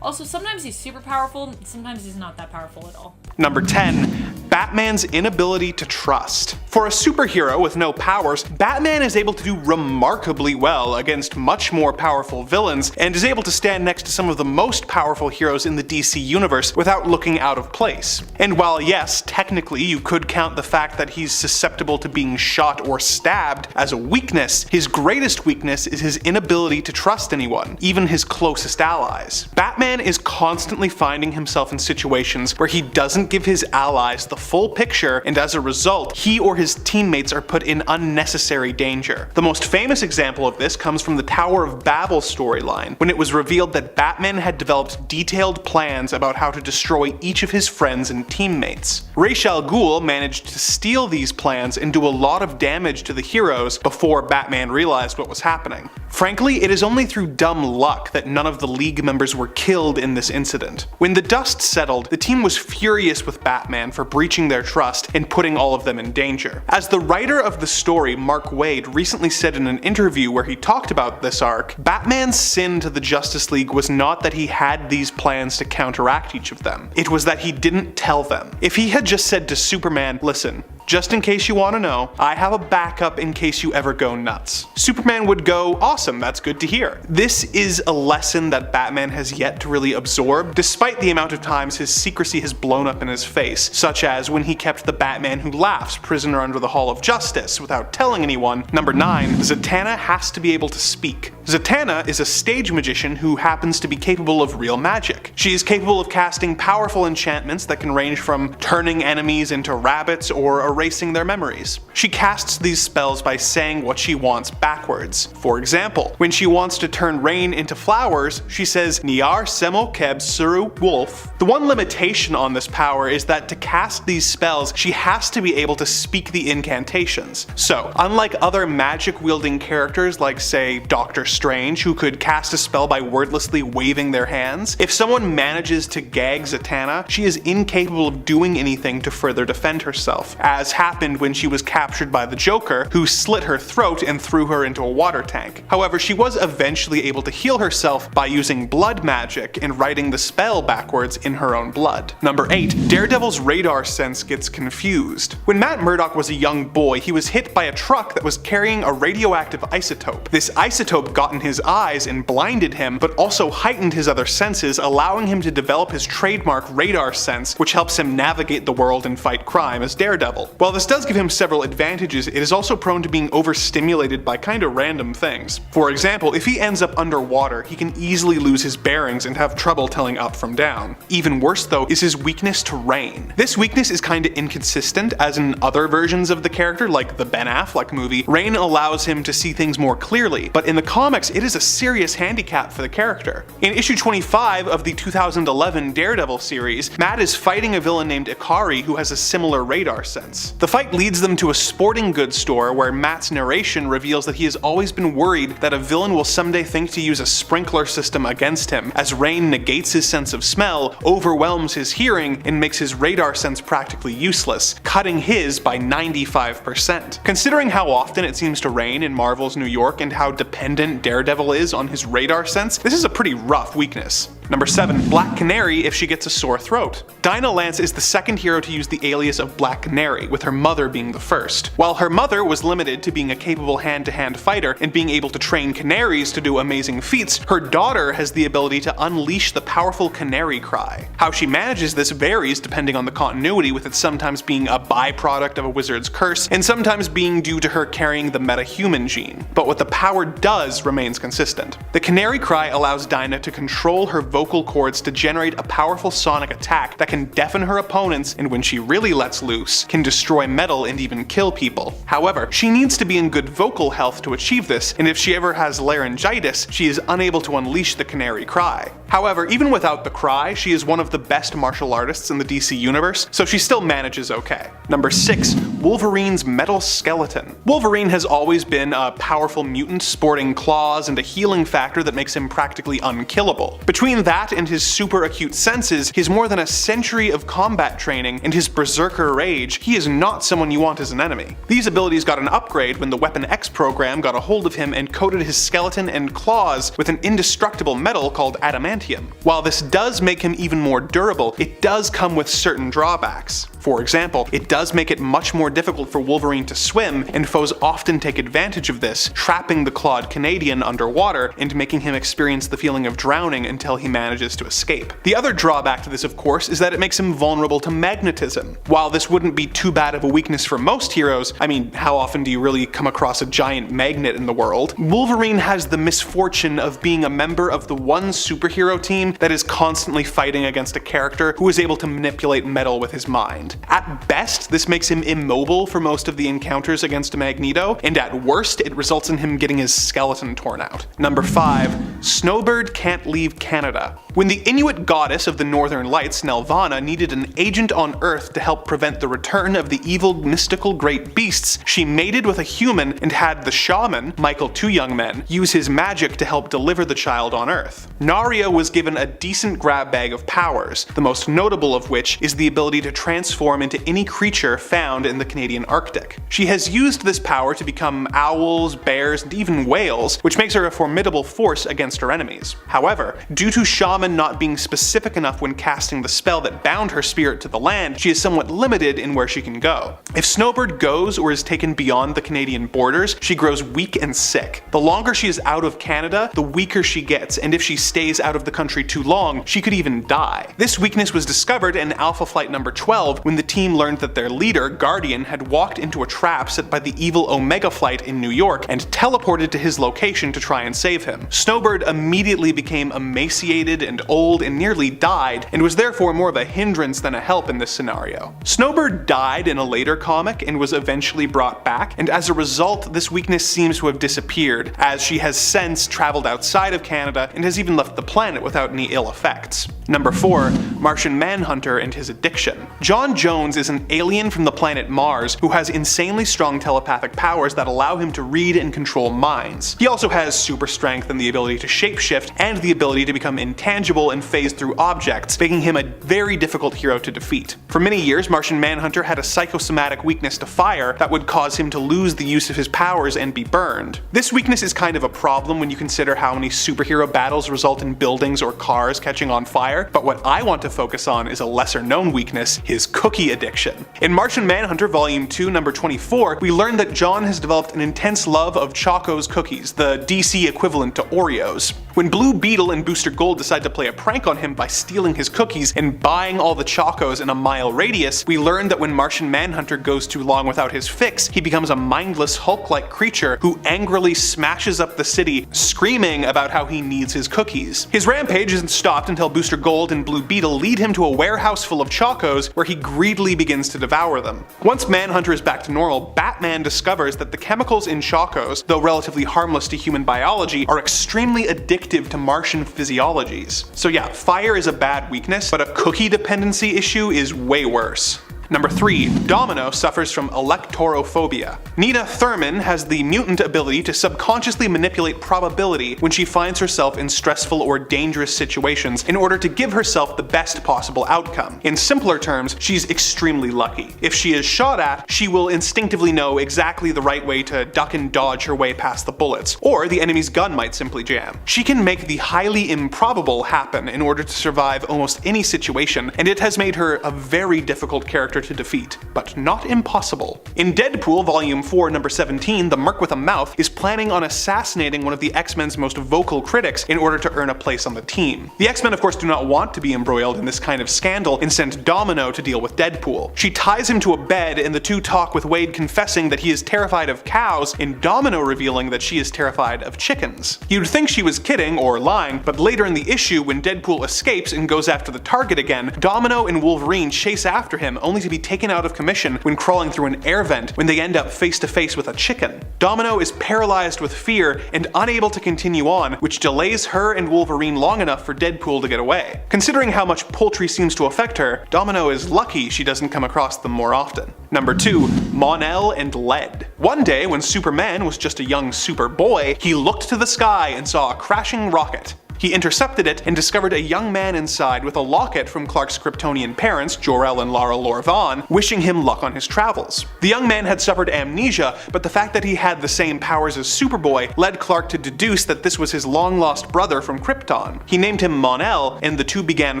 Also, sometimes he's super powerful, sometimes he's not that powerful at all. Number 10, Batman's inability to trust. For a superhero with no powers, Batman is able to do remarkably well against much more powerful villains, and is able to stand next to some of the most powerful heroes in the DC universe without looking out of place. And while yes, technically you could count the fact that he's susceptible to being shot or stabbed as a weakness, his greatest weakness is his inability to trust anyone, even his closest allies. Batman is constantly finding himself in situations where he doesn't give his allies the full picture, and as a result, he or his teammates are put in unnecessary danger. The most famous example of this comes from the Tower of Babel storyline, when it was revealed that Batman had developed detailed plans about how to destroy each of his friends and teammates. Ra's al Ghul managed to steal these plans and do a lot of damage to the heroes before Batman realized what was happening. Frankly, it is only through dumb luck that none of the League members were killed in this incident. When the dust settled, the team was furious with Batman for breaching their trust and putting all of them in danger. As the writer of the story, Mark Waid, recently said in an interview where he talked about this arc, Batman's sin to the Justice League was not that he had these plans to counteract each of them. It was that he didn't tell them. If he had just said to Superman, "Listen, Just in case you want to know, I have a backup in case you ever go nuts. Superman would go, awesome, that's good to hear. This is a lesson that Batman has yet to really absorb, despite the amount of times his secrecy has blown up in his face, such as when he kept the Batman Who Laughs prisoner under the Hall of Justice without telling anyone. Number 9. Zatanna has to be able to speak. Zatanna is a stage magician who happens to be capable of real magic. She is capable of casting powerful enchantments that can range from turning enemies into rabbits or erasing their memories. She casts these spells by saying what she wants backwards. For example, when she wants to turn rain into flowers, she says Niar Semo Keb Suru Wolf. The one limitation on this power is that to cast these spells, she has to be able to speak the incantations. So, unlike other magic-wielding characters like, say, Doctor Strange, who could cast a spell by wordlessly waving their hands, if someone manages to gag Zatanna, she is incapable of doing anything to further defend herself, as happened when she was captured by the Joker, who slit her throat and threw her into a water tank. However, she was eventually able to heal herself by using blood magic and writing the spell backwards in her own blood. Number 8. Daredevil's radar sense gets confused. When Matt Murdock was a young boy, he was hit by a truck that was carrying a radioactive isotope. This isotope got in his eyes and blinded him, but also heightened his other senses, allowing him to develop his trademark radar sense, which helps him navigate the world and fight crime as Daredevil. While this does give him several advantages, it is also prone to being overstimulated by kinda random things. For example, if he ends up underwater, he can easily lose his bearings and have trouble telling up from down. Even worse though is his weakness to rain. This weakness is kinda inconsistent, as in other versions of the character, like the Ben Affleck movie, rain allows him to see things more clearly, but in the comics it is a serious handicap for the character. In issue 25 of the 2011 Daredevil series, Matt is fighting a villain named Ikari who has a similar radar sense. The fight leads them to a sporting goods store where Matt's narration reveals that he has always been worried that a villain will someday think to use a sprinkler system against him, as rain negates his sense of smell, overwhelms his hearing, and makes his radar sense practically useless, cutting his by 95%. Considering how often it seems to rain in Marvel's New York and how dependent Daredevil is on his radar sense, this is a pretty rough weakness. Number 7. Black Canary if she gets a sore throat. Dinah Lance is the second hero to use the alias of Black Canary, with her mother being the first. While her mother was limited to being a capable hand-to-hand fighter and being able to train canaries to do amazing feats, her daughter has the ability to unleash the powerful canary cry. How she manages this varies depending on the continuity, with it sometimes being a byproduct of a wizard's curse, and sometimes being due to her carrying the metahuman gene. But what the power does remains consistent. The canary cry allows Dinah to control her vocal cords to generate a powerful sonic attack that can deafen her opponents, and when she really lets loose, can destroy metal and even kill people. However, she needs to be in good vocal health to achieve this, and if she ever has laryngitis, she is unable to unleash the canary cry. However, even without the cry, she is one of the best martial artists in the DC universe, so she still manages okay. Number 6. Wolverine's metal skeleton. Wolverine has always been a powerful mutant sporting claws and a healing factor that makes him practically unkillable. Between that and his super acute senses, his more than a century of combat training, and his berserker rage, he is not someone you want as an enemy. These abilities got an upgrade when the Weapon X program got a hold of him and coated his skeleton and claws with an indestructible metal called adamantium. While this does make him even more durable, it does come with certain drawbacks. For example, it does make it much more difficult for Wolverine to swim, and foes often take advantage of this, trapping the clawed Canadian underwater and making him experience the feeling of drowning until he manages to escape. The other drawback to this, of course, is that it makes him vulnerable to magnetism. While this wouldn't be too bad of a weakness for most heroes, I mean, how often do you really come across a giant magnet in the world? Wolverine has the misfortune of being a member of the one superhero team that is constantly fighting against a character who is able to manipulate metal with his mind. At best, this makes him immobile for most of the encounters against Magneto, and at worst, it results in him getting his skeleton torn out. Number 5. Snowbird can't leave Canada. When the Inuit goddess of the Northern Lights, Nelvana, needed an agent on Earth to help prevent the return of the evil mystical great beasts, she mated with a human and had the shaman, Michael Two Young Men, use his magic to help deliver the child on Earth. Naria was given a decent grab bag of powers, the most notable of which is the ability to transform transform into any creature found in the Canadian Arctic. She has used this power to become owls, bears, and even whales, which makes her a formidable force against her enemies. However, due to Shaman not being specific enough when casting the spell that bound her spirit to the land, she is somewhat limited in where she can go. If Snowbird goes or is taken beyond the Canadian borders, she grows weak and sick. The longer she is out of Canada, the weaker she gets, and if she stays out of the country too long, she could even die. This weakness was discovered in Alpha Flight number 12 when the team learned that their leader, Guardian, had walked into a trap set by the evil Omega Flight in New York and teleported to his location to try and save him. Snowbird immediately became emaciated and old and nearly died, and was therefore more of a hindrance than a help in this scenario. Snowbird died in a later comic and was eventually brought back, and as a result, this weakness seems to have disappeared, as she has since traveled outside of Canada and has even left the planet without any ill effects. Number 4. Martian Manhunter and his addiction. John Jones is an alien from the planet Mars who has insanely strong telepathic powers that allow him to read and control minds. He also has super strength and the ability to shapeshift, and the ability to become intangible and phase through objects, making him a very difficult hero to defeat. For many years, Martian Manhunter had a psychosomatic weakness to fire that would cause him to lose the use of his powers and be burned. This weakness is kind of a problem when you consider how many superhero battles result in buildings or cars catching on fire, but what I want to focus on is a lesser known weakness, his cookie addiction. In Martian Manhunter Volume 2, number 24, we learn that John has developed an intense love of Choco's cookies, the DC equivalent to Oreos. When Blue Beetle and Booster Gold decide to play a prank on him by stealing his cookies and buying all the Chocos in a mile radius, we learn that when Martian Manhunter goes too long without his fix, he becomes a mindless Hulk-like creature who angrily smashes up the city, screaming about how he needs his cookies. His rampage isn't stopped until Booster Gold and Blue Beetle lead him to a warehouse full of Chocos where he greedily begins to devour them. Once Manhunter is back to normal, Batman discovers that the chemicals in Chocos, though relatively harmless to human biology, are extremely addictive to Martian physiologies. So yeah, fire is a bad weakness, but a cookie dependency issue is way worse. Number 3. Domino suffers from electorophobia. Nina Thurman has the mutant ability to subconsciously manipulate probability when she finds herself in stressful or dangerous situations in order to give herself the best possible outcome. In simpler terms, she's extremely lucky. If she is shot at, she will instinctively know exactly the right way to duck and dodge her way past the bullets, or the enemy's gun might simply jam. She can make the highly improbable happen in order to survive almost any situation, and it has made her a very difficult character to defeat, but not impossible. In Deadpool Volume 4, number 17, the Merc with a Mouth is planning on assassinating one of the X-Men's most vocal critics in order to earn a place on the team. The X-Men of course do not want to be embroiled in this kind of scandal and send Domino to deal with Deadpool. She ties him to a bed and the two talk, with Wade confessing that he is terrified of cows and Domino revealing that she is terrified of chickens. You'd think she was kidding or lying, but later in the issue when Deadpool escapes and goes after the target again, Domino and Wolverine chase after him only to be taken out of commission when crawling through an air vent when they end up face to face with a chicken. Domino is paralyzed with fear and unable to continue on, which delays her and Wolverine long enough for Deadpool to get away. Considering how much poultry seems to affect her, Domino is lucky she doesn't come across them more often. Number 2. Mon-El and Lead. One day when Superman was just a young Superboy, he looked to the sky and saw a crashing rocket. He intercepted it and discovered a young man inside with a locket from Clark's Kryptonian parents, Jor-El and Lara Lor-Van, wishing him luck on his travels. The young man had suffered amnesia, but the fact that he had the same powers as Superboy led Clark to deduce that this was his long-lost brother from Krypton. He named him Mon-El, and the two began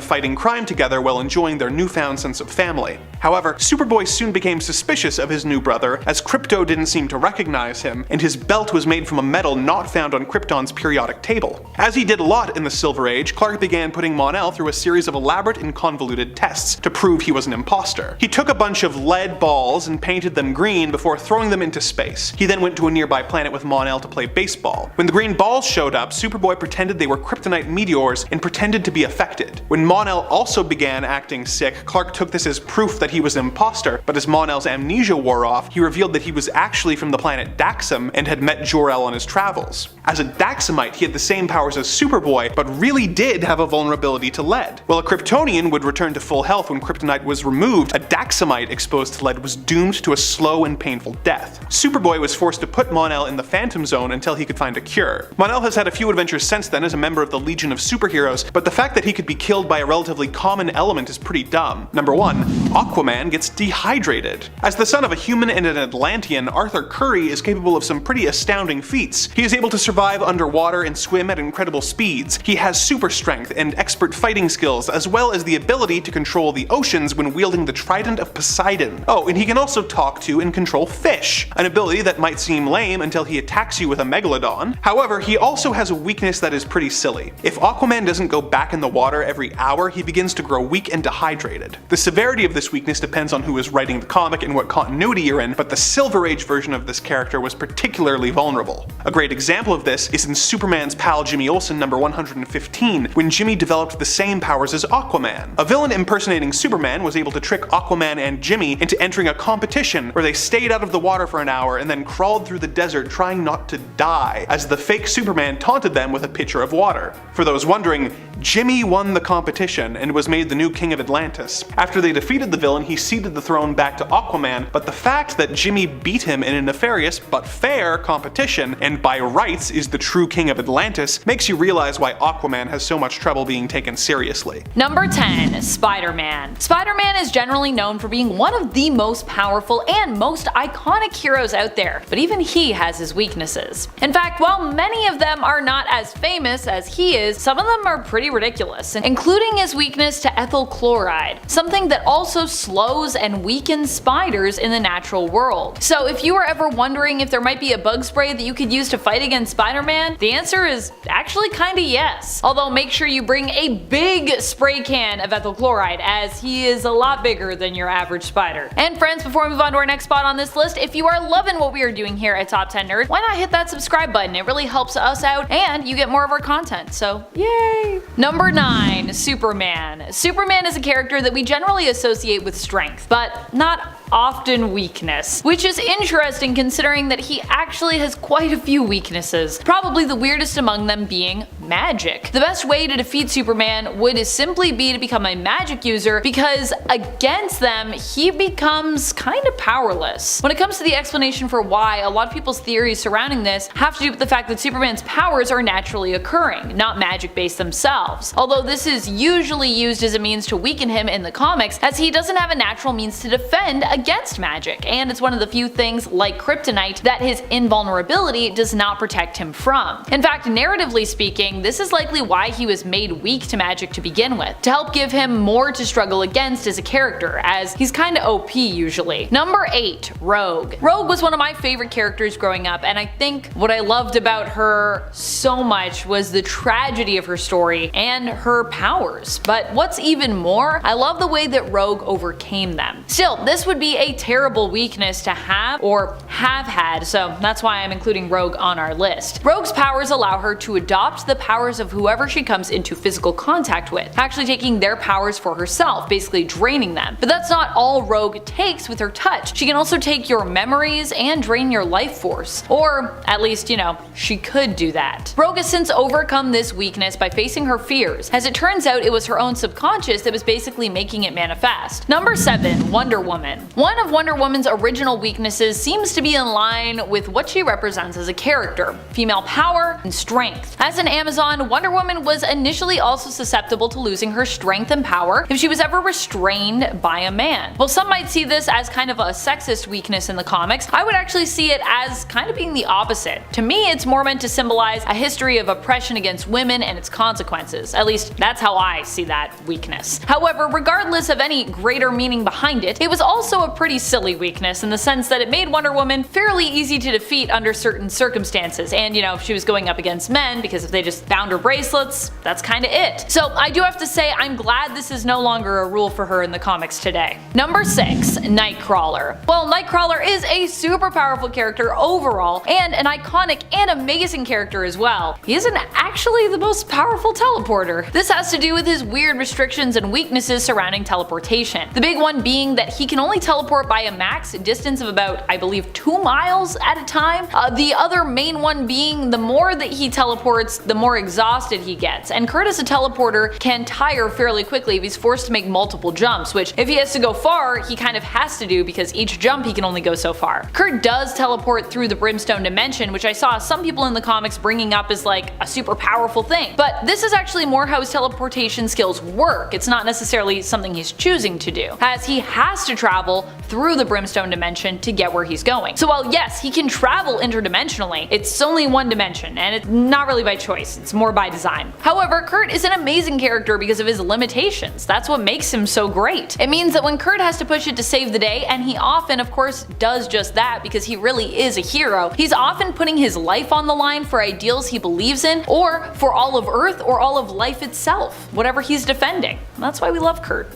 fighting crime together while enjoying their newfound sense of family. However, Superboy soon became suspicious of his new brother, as Krypto didn't seem to recognize him, and his belt was made from a metal not found on Krypton's periodic table. As he did a lot in the Silver Age, Clark began putting Mon-El through a series of elaborate and convoluted tests to prove he was an imposter. He took a bunch of lead balls and painted them green before throwing them into space. He then went to a nearby planet with Mon-El to play baseball. When the green balls showed up, Superboy pretended they were kryptonite meteors and pretended to be affected. When Mon-El also began acting sick, Clark took this as proof that he was an imposter, but as Mon-El's amnesia wore off, he revealed that he was actually from the planet Daxam and had met Jor-El on his travels. As a Daxamite, he had the same powers as Superboy, but really did have a vulnerability to lead. While a Kryptonian would return to full health when kryptonite was removed, a Daxamite exposed to lead was doomed to a slow and painful death. Superboy was forced to put Mon-El in the Phantom Zone until he could find a cure. Mon-El has had a few adventures since then as a member of the Legion of Superheroes, but the fact that he could be killed by a relatively common element is pretty dumb. Number 1. Aquaman Aquaman gets dehydrated. As the son of a human and an Atlantean, Arthur Curry is capable of some pretty astounding feats. He is able to survive underwater and swim at incredible speeds. He has super strength and expert fighting skills, as well as the ability to control the oceans when wielding the Trident of Poseidon. Oh, and he can also talk to and control fish, an ability that might seem lame until he attacks you with a megalodon. However, he also has a weakness that is pretty silly. If Aquaman doesn't go back in the water every hour, he begins to grow weak and dehydrated. The severity of this weakness depends on who is writing the comic and what continuity you're in, but the Silver Age version of this character was particularly vulnerable. A great example of this is in Superman's pal Jimmy Olsen number 115, when Jimmy developed the same powers as Aquaman. A villain impersonating Superman was able to trick Aquaman and Jimmy into entering a competition where they stayed out of the water for an hour and then crawled through the desert trying not to die, as the fake Superman taunted them with a pitcher of water. For those wondering, Jimmy won the competition and was made the new king of Atlantis. After they defeated the villain, he ceded the throne back to Aquaman, but the fact that Jimmy beat him in a nefarious but fair competition, and by rights is the true king of Atlantis, makes you realize why Aquaman has so much trouble being taken seriously. Number 10. Spider-Man. Spider-Man is generally known for being one of the most powerful and most iconic heroes out there, but even he has his weaknesses. In fact, while many of them are not as famous as he is, some of them are pretty ridiculous, including his weakness to ethyl chloride, something that also slows and weakens spiders in the natural world. So if you were ever wondering if there might be a bug spray that you could use to fight against Spider-Man, the answer is actually kinda yes. Although make sure you bring a big spray can of ethyl chloride, as he is a lot bigger than your average spider. And friends, before we move on to our next spot on this list, if you are loving what we are doing here at Top 10 Nerd, why not hit that subscribe button? It really helps us out and you get more of our content, so yay! Number 9. Superman. Superman is a character that we generally associate with strength, but not often weakness, which is interesting considering that he actually has quite a few weaknesses, probably the weirdest among them being magic. The best way to defeat Superman would simply be to become a magic user, because against them he becomes kinda powerless. When it comes to the explanation for why, a lot of people's theories surrounding this have to do with the fact that Superman's powers are naturally occurring, not magic based themselves, although this is usually used as a means to weaken him in the comics, as he doesn't have a natural means to defend against magic, and it's one of the few things, like kryptonite, that his invulnerability does not protect him from. In fact, narratively speaking, this is likely why he was made weak to magic to begin with, to help give him more to struggle against as a character, as he's kinda OP usually. Number 8. Rogue. Rogue was one of my favorite characters growing up, and I think what I loved about her so much was the tragedy of her story and her powers. But what's even more, I love the way that Rogue overcame them. Still, this would be a terrible weakness to have, or have had, so that's why I'm including Rogue on our list. Rogue's powers allow her to adopt the powers of whoever she comes into physical contact with, actually taking their powers for herself, basically draining them. But that's not all Rogue takes with her touch. She can also take your memories and drain your life force. Or, at least, you know, she could do that. Rogue has since overcome this weakness by facing her fears. As it turns out, it was her own subconscious that was basically making it manifest. Number 7. Wonder Woman. One of Wonder Woman's original weaknesses seems to be in line with what she represents as a character: female power and strength. As an Amazon, Wonder Woman was initially also susceptible to losing her strength and power if she was ever restrained by a man. While some might see this as kind of a sexist weakness in the comics, I would actually see it as kind of being the opposite. To me, it's more meant to symbolize a history of oppression against women and its consequences. At least that's how I see that weakness. However, regardless of any greater meaning behind it, it was also a pretty silly weakness in the sense that it made Wonder Woman fairly easy to defeat under certain circumstances, and you know, if she was going up against men, because if they just found her bracelets, that's kinda it. So I do have to say, I'm glad this is no longer a rule for her in the comics today. Number 6. Nightcrawler. Well, Nightcrawler is a super powerful character overall, and an iconic and amazing character as well. He isn't actually the most powerful teleporter. This has to do with his weird restrictions and weaknesses surrounding teleportation. The big one being that he can only teleport teleport by a max distance of about, I believe, 2 miles at a time. The other main one being the more that he teleports, the more exhausted he gets. And Kurt as a teleporter can tire fairly quickly if he's forced to make multiple jumps, which if he has to go far, he kind of has to do because each jump he can only go so far. Kurt does teleport through the Brimstone dimension, which I saw some people in the comics bringing up as like a super powerful thing. But this is actually more how his teleportation skills work. It's not necessarily something he's choosing to do, as he has to travel through the Brimstone dimension to get where he's going. So while yes, he can travel interdimensionally, it's only one dimension, and it's not really by choice, it's more by design. However, Kurt is an amazing character because of his limitations. That's what makes him so great. It means that when Kurt has to push it to save the day, and he often of course does just that because he really is a hero, he's often putting his life on the line for ideals he believes in, or for all of Earth or all of life itself, whatever he's defending. That's why we love Kurt.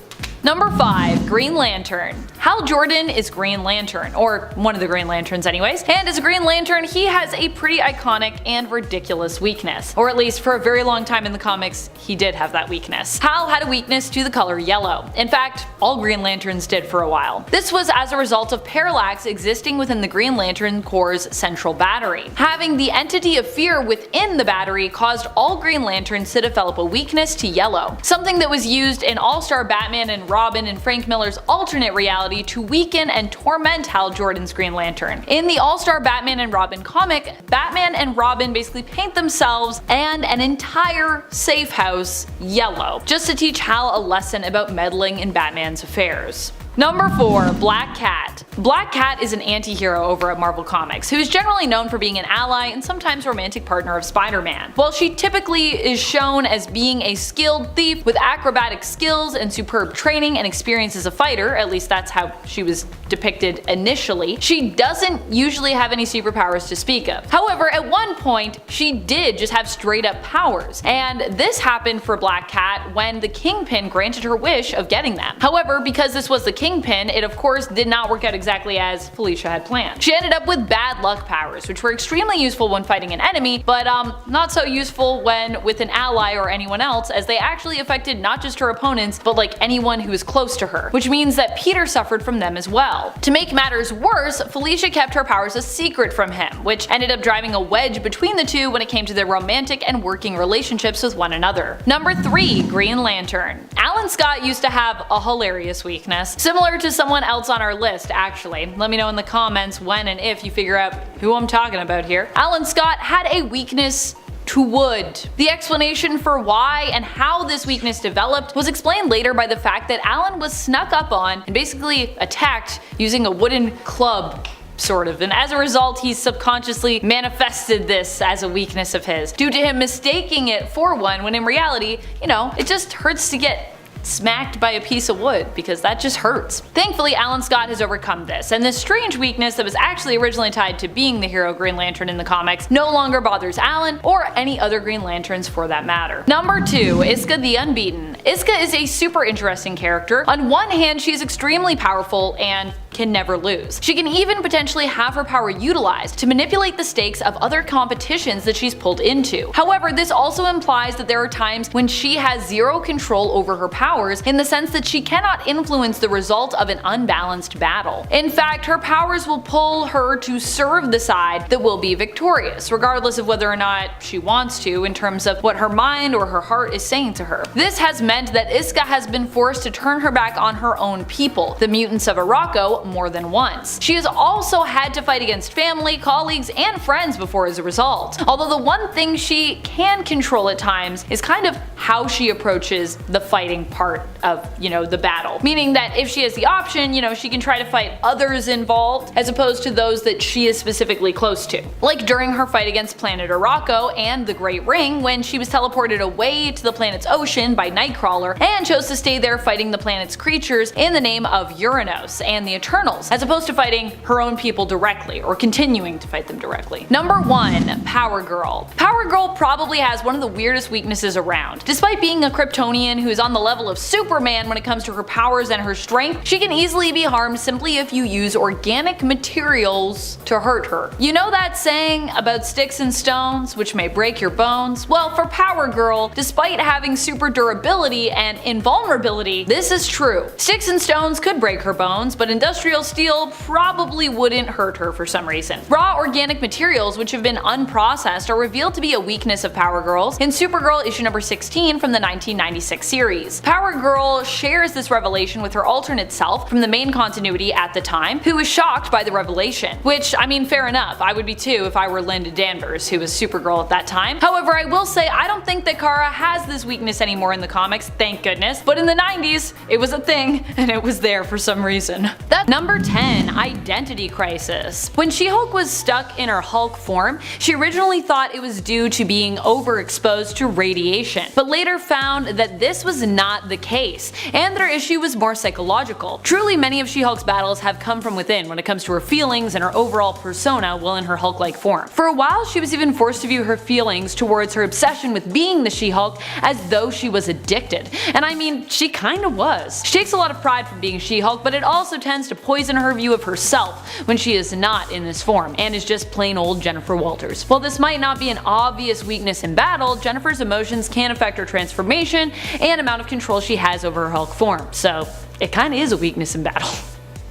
Number 5. Green Lantern. Hal Jordan is Green Lantern, or one of the Green Lanterns anyways, and as a Green Lantern he has a pretty iconic and ridiculous weakness. Or at least for a very long time in the comics he did have that weakness. Hal had a weakness to the color yellow. In fact, all Green Lanterns did for a while. This was as a result of parallax existing within the Green Lantern Corps' central battery. Having the entity of fear within the battery caused all Green Lanterns to develop a weakness to yellow, something that was used in All-Star Batman and Robin and Frank Miller's alternate reality to weaken and torment Hal Jordan's Green Lantern. In the All-Star Batman and Robin comic, Batman and Robin basically paint themselves and an entire safe house yellow, just to teach Hal a lesson about meddling in Batman's affairs. Number 4. Black Cat. Black Cat is an anti-hero over at Marvel Comics, who is generally known for being an ally and sometimes romantic partner of Spider-Man. While she typically is shown as being a skilled thief with acrobatic skills and superb training and experience as a fighter, at least that's how she was depicted initially, she doesn't usually have any superpowers to speak of. However, at one point, she did just have straight up powers, and this happened for Black Cat when the Kingpin granted her wish of getting them. However, because this was the Kingpin, it of course did not work out exactly as Felicia had planned. She ended up with bad luck powers, which were extremely useful when fighting an enemy, but not so useful when with an ally or anyone else, as they actually affected not just her opponents, but like anyone who was close to her, which means that Peter suffered from them as well. To make matters worse, Felicia kept her powers a secret from him, which ended up driving a wedge between the two when it came to their romantic and working relationships with one another. Number 3. Green Lantern. Alan Scott used to have a hilarious weakness, similar to someone else on our list actually. Let me know in the comments when and if you figure out who I'm talking about here. Alan Scott had a weakness to wood. The explanation for why and how this weakness developed was explained later by the fact that Alan was snuck up on and basically attacked using a wooden club, sort of, and as a result he subconsciously manifested this as a weakness of his, due to him mistaking it for one when in reality, you know, it just hurts to get smacked by a piece of wood, because that just hurts. Thankfully, Alan Scott has overcome this, and this strange weakness that was actually originally tied to being the hero Green Lantern in the comics no longer bothers Alan or any other Green Lanterns for that matter. Number 2. Iska the Unbeaten. Iska is a super interesting character. On one hand, she is extremely powerful and can never lose. She can even potentially have her power utilized to manipulate the stakes of other competitions that she's pulled into. However, this also implies that there are times when she has zero control over her powers, in the sense that she cannot influence the result of an unbalanced battle. In fact, her powers will pull her to serve the side that will be victorious, regardless of whether or not she wants to, in terms of what her mind or her heart is saying to her. This has meant that Iska has been forced to turn her back on her own people, the mutants of Arakko, more than once. She has also had to fight against family, colleagues, and friends before as a result. Although the one thing she can control at times is kind of how she approaches the fighting part of, you know, the battle. Meaning that if she has the option, you know, she can try to fight others involved as opposed to those that she is specifically close to. Like during her fight against planet Arakko and the Great Ring, when she was teleported away to the planet's ocean by Nightcrawler and chose to stay there fighting the planet's creatures in the name of Uranos and the Eternals, as opposed to fighting her own people directly or continuing to fight them directly. Number 1. Power Girl. Power Girl probably has one of the weirdest weaknesses around. Despite being a Kryptonian who is on the level of Superman when it comes to her powers and her strength, she can easily be harmed simply if you use organic materials to hurt her. You know that saying about sticks and stones which may break your bones? Well, for Power Girl, despite having super durability and invulnerability, this is true. Sticks and stones could break her bones, but industrial industrial steel probably wouldn't hurt her for some reason. Raw organic materials which have been unprocessed are revealed to be a weakness of Power Girl's in Supergirl issue number 16 from the 1996 series. Power Girl shares this revelation with her alternate self from the main continuity at the time, who was shocked by the revelation. Which, I mean, fair enough, I would be too if I were Linda Danvers, who was Supergirl at that time. However, I will say I don't think that Kara has this weakness anymore in the comics, thank goodness, but in the 90s, it was a thing, and it was there for some reason. That's number 10, Identity Crisis. When She-Hulk was stuck in her Hulk form, she originally thought it was due to being overexposed to radiation, but later found that this was not the case, and that her issue was more psychological. Truly, many of She-Hulk's battles have come from within when it comes to her feelings and her overall persona while in her Hulk-like form. For a while, she was even forced to view her feelings towards her obsession with being the She-Hulk as though she was addicted. And I mean, she kinda was. She takes a lot of pride from being She-Hulk, but it also tends to poison her view of herself when she is not in this form and is just plain old Jennifer Walters. While this might not be an obvious weakness in battle, Jennifer's emotions can affect her transformation and amount of control she has over her Hulk form, so it kinda is a weakness in battle.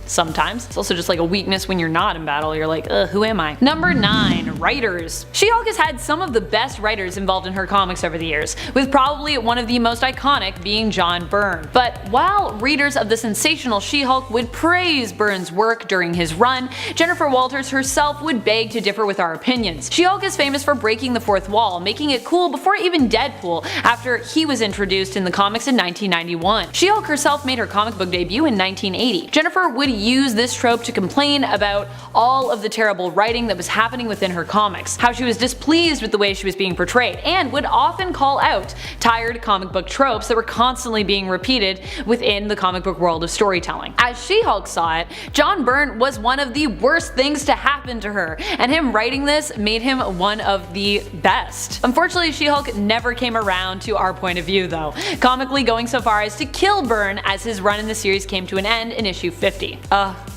Sometimes. It's also just like a weakness when you're not in battle. You're like, who am I? Number 9, writers. She-Hulk has had some of the best writers involved in her comics over the years, with probably one of the most iconic being John Byrne. But while readers of the sensational She-Hulk would praise Byrne's work during his run, Jennifer Walters herself would beg to differ with our opinions. She-Hulk is famous for breaking the fourth wall, making it cool before even Deadpool, after he was introduced in the comics in 1991. She-Hulk herself made her comic book debut in 1980. Jennifer would use this trope to complain about all of the terrible writing that was happening within her comics, how she was displeased with the way she was being portrayed, and would often call out tired comic book tropes that were constantly being repeated within the comic book world of storytelling. As She-Hulk saw it, John Byrne was one of the worst things to happen to her, and him writing this made him one of the best. Unfortunately, She-Hulk never came around to our point of view though, comically going so far as to kill Byrne as his run in the series came to an end in issue 50.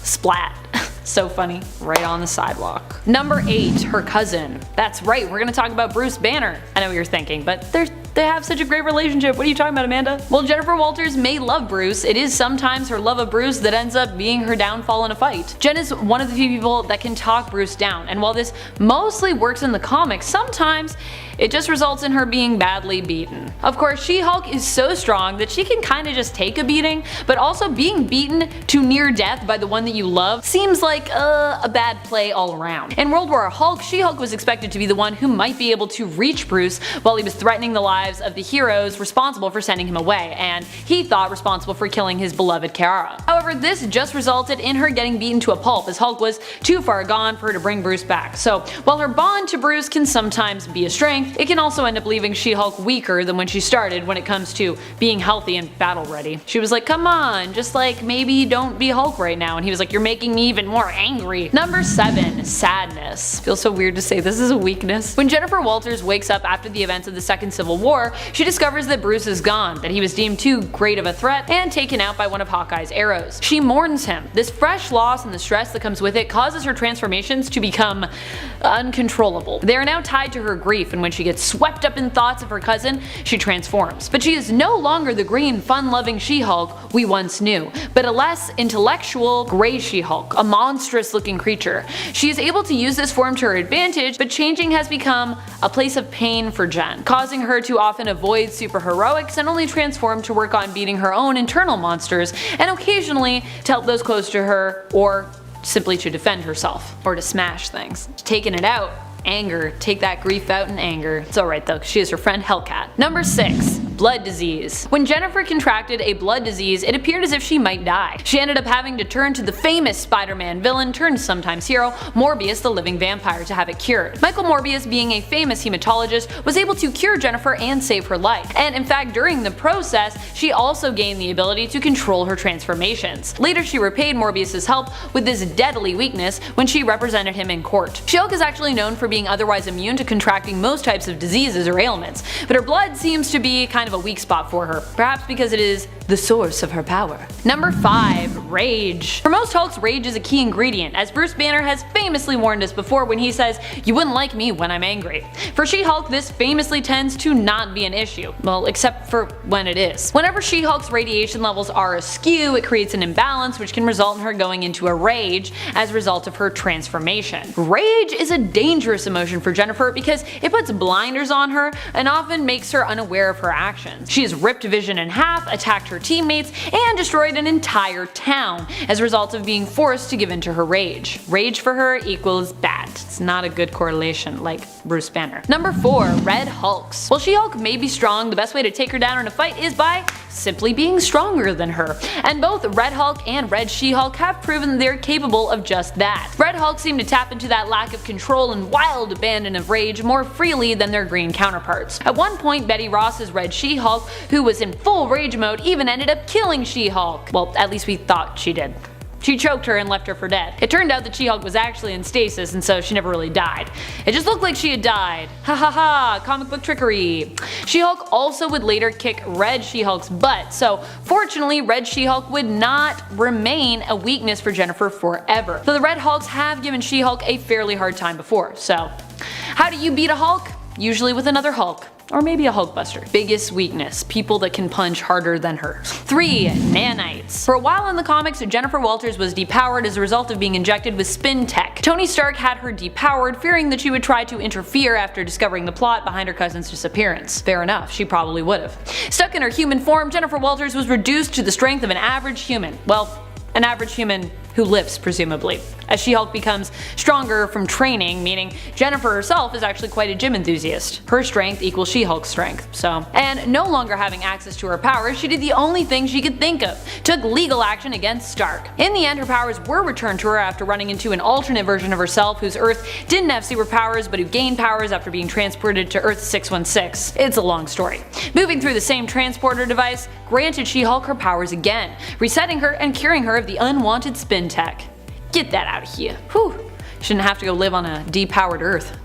Splat. So funny. Right on the sidewalk. Number 8, her cousin. That's right, we're gonna talk about Bruce Banner. I know what you're thinking, but they have such a great relationship. What are you talking about, Amanda? Well, Jennifer Walters may love Bruce. It is sometimes her love of Bruce that ends up being her downfall in a fight. Jen is one of the few people that can talk Bruce down, and while this mostly works in the comics, sometimes it just results in her being badly beaten. Of course, She-Hulk is so strong that she can kinda just take a beating, but also being beaten to near death by the one that you love seems like a bad play all around. In World War Hulk, She-Hulk was expected to be the one who might be able to reach Bruce while he was threatening the lives of the heroes responsible for sending him away, and he thought responsible for killing his beloved Kara. However, this just resulted in her getting beaten to a pulp as Hulk was too far gone for her to bring Bruce back. So while her bond to Bruce can sometimes be a strength, it can also end up leaving She-Hulk weaker than when she started when it comes to being healthy and battle ready. She was like, come on, just like maybe don't be Hulk right now, and he was like, you're making me even more angry. Number 7, sadness. Feels so weird to say this is a weakness. When Jennifer Walters wakes up after the events of the Second Civil War, she discovers that Bruce is gone, that he was deemed too great of a threat and taken out by one of Hawkeye's arrows. She mourns him. This fresh loss and the stress that comes with it causes her transformations to become uncontrollable. They are now tied to her grief, and when she gets swept up in thoughts of her cousin, she transforms. But she is no longer the green, fun-loving She-Hulk we once knew, but a less intellectual, gray She-Hulk, a monstrous-looking creature. She is able to use this form to her advantage, but changing has become a place of pain for Jen, causing her to often avoid superheroics and only transform to work on beating her own internal monsters, and occasionally to help those close to her, or simply to defend herself, or to smash things. Taking it out. Anger. Take that grief out in anger. It's alright though, 'cause she is her friend Hellcat. Number 6. Blood disease. When Jennifer contracted a blood disease, it appeared as if she might die. She ended up having to turn to the famous Spider-Man villain turned sometimes hero, Morbius the living vampire, to have it cured. Michael Morbius, being a famous hematologist, was able to cure Jennifer and save her life. And in fact, during the process, she also gained the ability to control her transformations. Later, she repaid Morbius's help with this deadly weakness when she represented him in court. She-Hulk is actually known for being otherwise immune to contracting most types of diseases or ailments, but her blood seems to be kind of a weak spot for her, perhaps because it is the source of her power. Number 5. Rage. For most Hulks, rage is a key ingredient, as Bruce Banner has famously warned us before when he says, "You wouldn't like me when I'm angry." For She-Hulk, this famously tends to not be an issue. Well, except for when it is. Whenever She-Hulk's radiation levels are askew, it creates an imbalance which can result in her going into a rage as a result of her transformation. Rage is a dangerous emotion for Jennifer because it puts blinders on her and often makes her unaware of her actions. She has ripped Vision in half, attacked her teammates, and destroyed an entire town as a result of being forced to give in to her rage. Rage for her equals bad. It's not a good correlation like Bruce Banner. Number 4. Red Hulks. While She-Hulk may be strong, the best way to take her down in a fight is by simply being stronger than her. And both Red Hulk and Red She-Hulk have proven they're capable of just that. Red Hulk seemed to tap into that lack of control and wild abandon of rage more freely than their green counterparts. At one point, Betty Ross's Red She-Hulk, who was in full rage mode, even ended up killing She-Hulk. Well, at least we thought she did. She choked her and left her for dead. It turned out that She-Hulk was actually in stasis, and so she never really died. It just looked like she had died. Ha ha ha, comic book trickery. She-Hulk also would later kick Red She-Hulk's butt, so fortunately Red She-Hulk would not remain a weakness for Jennifer forever. Though the Red Hulks have given She-Hulk a fairly hard time before, so how do you beat a Hulk? Usually with another Hulk. Or maybe a Hulkbuster. Biggest weakness, people that can punch harder than her. 3. Nanites. For a while in the comics, Jennifer Walters was depowered as a result of being injected with spin tech. Tony Stark had her depowered, fearing that she would try to interfere after discovering the plot behind her cousin's disappearance. Fair enough, she probably would've. Stuck in her human form, Jennifer Walters was reduced to the strength of an average human. Well, an average human who lifts, presumably. As She-Hulk becomes stronger from training, meaning Jennifer herself is actually quite a gym enthusiast. Her strength equals She-Hulk's strength, so. And no longer having access to her powers, she did the only thing she could think of. Took legal action against Stark. In the end, her powers were returned to her after running into an alternate version of herself whose Earth didn't have superpowers but who gained powers after being transported to Earth 616. It's a long story. Moving through the same transporter device granted She-Hulk her powers again, resetting her and curing her of the unwanted spin tech. Get that out of here. Whew. Shouldn't have to go live on a depowered Earth.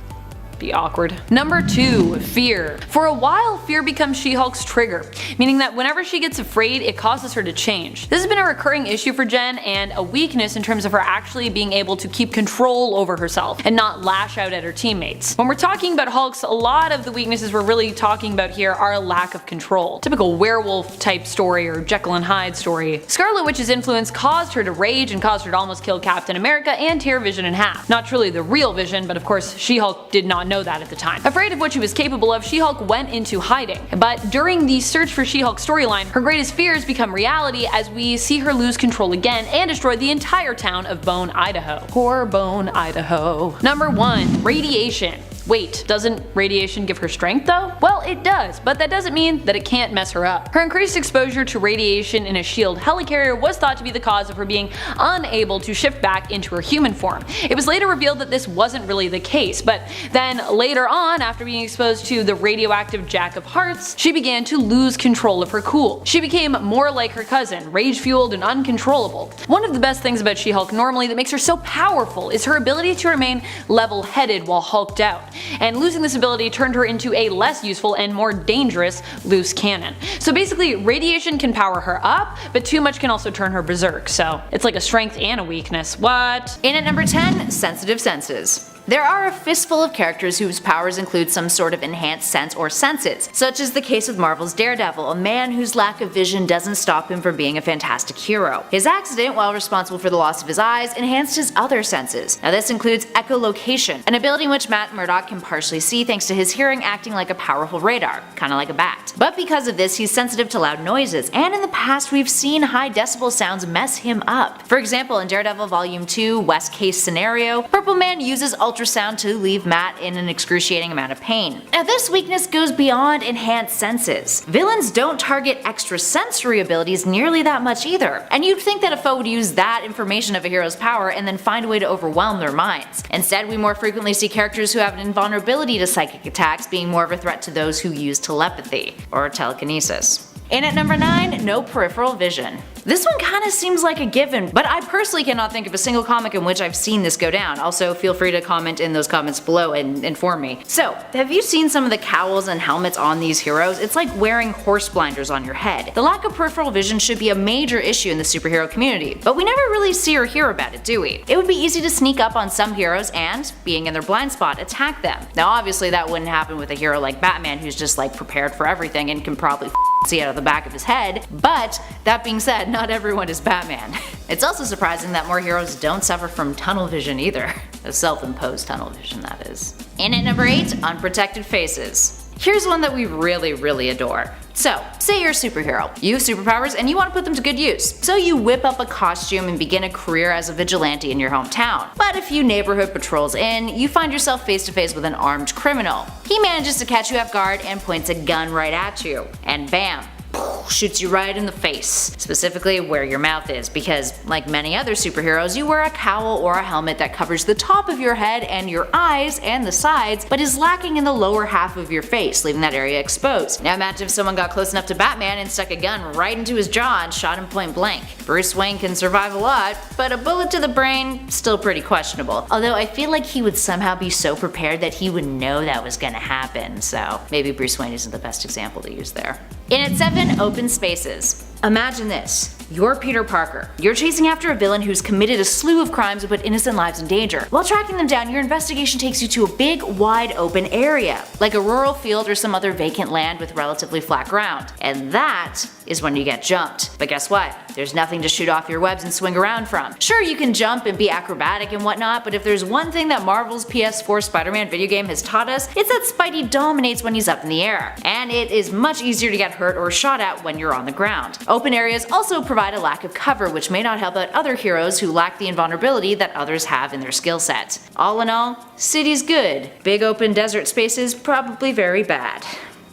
Be awkward. Number 2. Fear. For a while, fear becomes She-Hulk's trigger, meaning that whenever she gets afraid, it causes her to change. This has been a recurring issue for Jen and a weakness in terms of her actually being able to keep control over herself and not lash out at her teammates. When we're talking about Hulks, a lot of the weaknesses we're really talking about here are a lack of control. Typical werewolf type story or Jekyll and Hyde story. Scarlet Witch's influence caused her to rage and caused her to almost kill Captain America and tear Vision in half. Not truly the real Vision, but of course She-Hulk did not know that at the time. Afraid of what she was capable of, She-Hulk went into hiding. But during the search for She-Hulk storyline, her greatest fears become reality as we see her lose control again and destroy the entire town of Bone, Idaho. Poor Bone, Idaho. Number 1. Radiation. Wait, doesn't radiation give her strength though? Well, it does, but that doesn't mean that it can't mess her up. Her increased exposure to radiation in a SHIELD helicarrier was thought to be the cause of her being unable to shift back into her human form. It was later revealed that this wasn't really the case, but then later on, after being exposed to the radioactive Jack of Hearts, she began to lose control of her cool. She became more like her cousin, rage-fueled and uncontrollable. One of the best things about She-Hulk normally that makes her so powerful is her ability to remain level-headed while hulked out. And losing this ability turned her into a less useful and more dangerous loose cannon. So basically, radiation can power her up, but too much can also turn her berserk, so it's like a strength and a weakness. What? In at number 10, sensitive senses. There are a fistful of characters whose powers include some sort of enhanced sense or senses, such as the case with Marvel's Daredevil, a man whose lack of vision doesn't stop him from being a fantastic hero. His accident, while responsible for the loss of his eyes, enhanced his other senses. Now this includes echolocation, an ability in which Matt Murdock can partially see thanks to his hearing acting like a powerful radar, kinda like a bat. But because of this, he's sensitive to loud noises, and in the past we've seen high decibel sounds mess him up. For example, in Daredevil Volume 2, Worst Case Scenario, Purple Man uses ultrasound to leave Matt in an excruciating amount of pain. Now this weakness goes beyond enhanced senses. Villains don't target extrasensory abilities nearly that much either, and you'd think that a foe would use that information of a hero's power and then find a way to overwhelm their minds. Instead, we more frequently see characters who have an invulnerability to psychic attacks being more of a threat to those who use telepathy, or telekinesis. And at number 9, no peripheral vision. This one kinda seems like a given, but I personally cannot think of a single comic in which I've seen this go down. Also, feel free to comment in those comments below and inform me. So, have you seen some of the cowls and helmets on these heroes? It's like wearing horse blinders on your head. The lack of peripheral vision should be a major issue in the superhero community, but we never really see or hear about it, do we? It would be easy to sneak up on some heroes and, being in their blind spot, attack them. Now obviously that wouldn't happen with a hero like Batman, who's just like prepared for everything and can probably see out of the back of his head, but that being said, not everyone is Batman. It's also surprising that more heroes don't suffer from tunnel vision either. A self-imposed tunnel vision, that is. And at number 8, unprotected faces. Here's one that we really adore. So, say you're a superhero. You have superpowers and you want to put them to good use. So you whip up a costume and begin a career as a vigilante in your hometown. But a few neighborhood patrols in, you find yourself face to face with an armed criminal. He manages to catch you off guard and points a gun right at you. And bam, shoots you right in the face, specifically where your mouth is, because like many other superheroes, you wear a cowl or a helmet that covers the top of your head and your eyes and the sides, but is lacking in the lower half of your face, leaving that area exposed. Now imagine if someone got close enough to Batman and stuck a gun right into his jaw and shot him point blank. Bruce Wayne can survive a lot, but a bullet to the brain, still pretty questionable. Although I feel like he would somehow be so prepared that he would know that was gonna happen, so maybe Bruce Wayne isn't the best example to use there. And at 7, open spaces. Imagine this. You're Peter Parker. You're chasing after a villain who's committed a slew of crimes and put innocent lives in danger. While tracking them down, your investigation takes you to a big, wide open area, like a rural field or some other vacant land with relatively flat ground. And that is when you get jumped. But guess what? There's nothing to shoot off your webs and swing around from. Sure, you can jump and be acrobatic and whatnot, but if there's one thing that Marvel's PS4 Spider-Man video game has taught us, it's that Spidey dominates when he's up in the air. And it is much easier to get hurt or shot at when you're on the ground. Open areas also provide a lack of cover, which may not help out other heroes who lack the invulnerability that others have in their skill set. All in all, city's good. Big open desert spaces, probably very bad.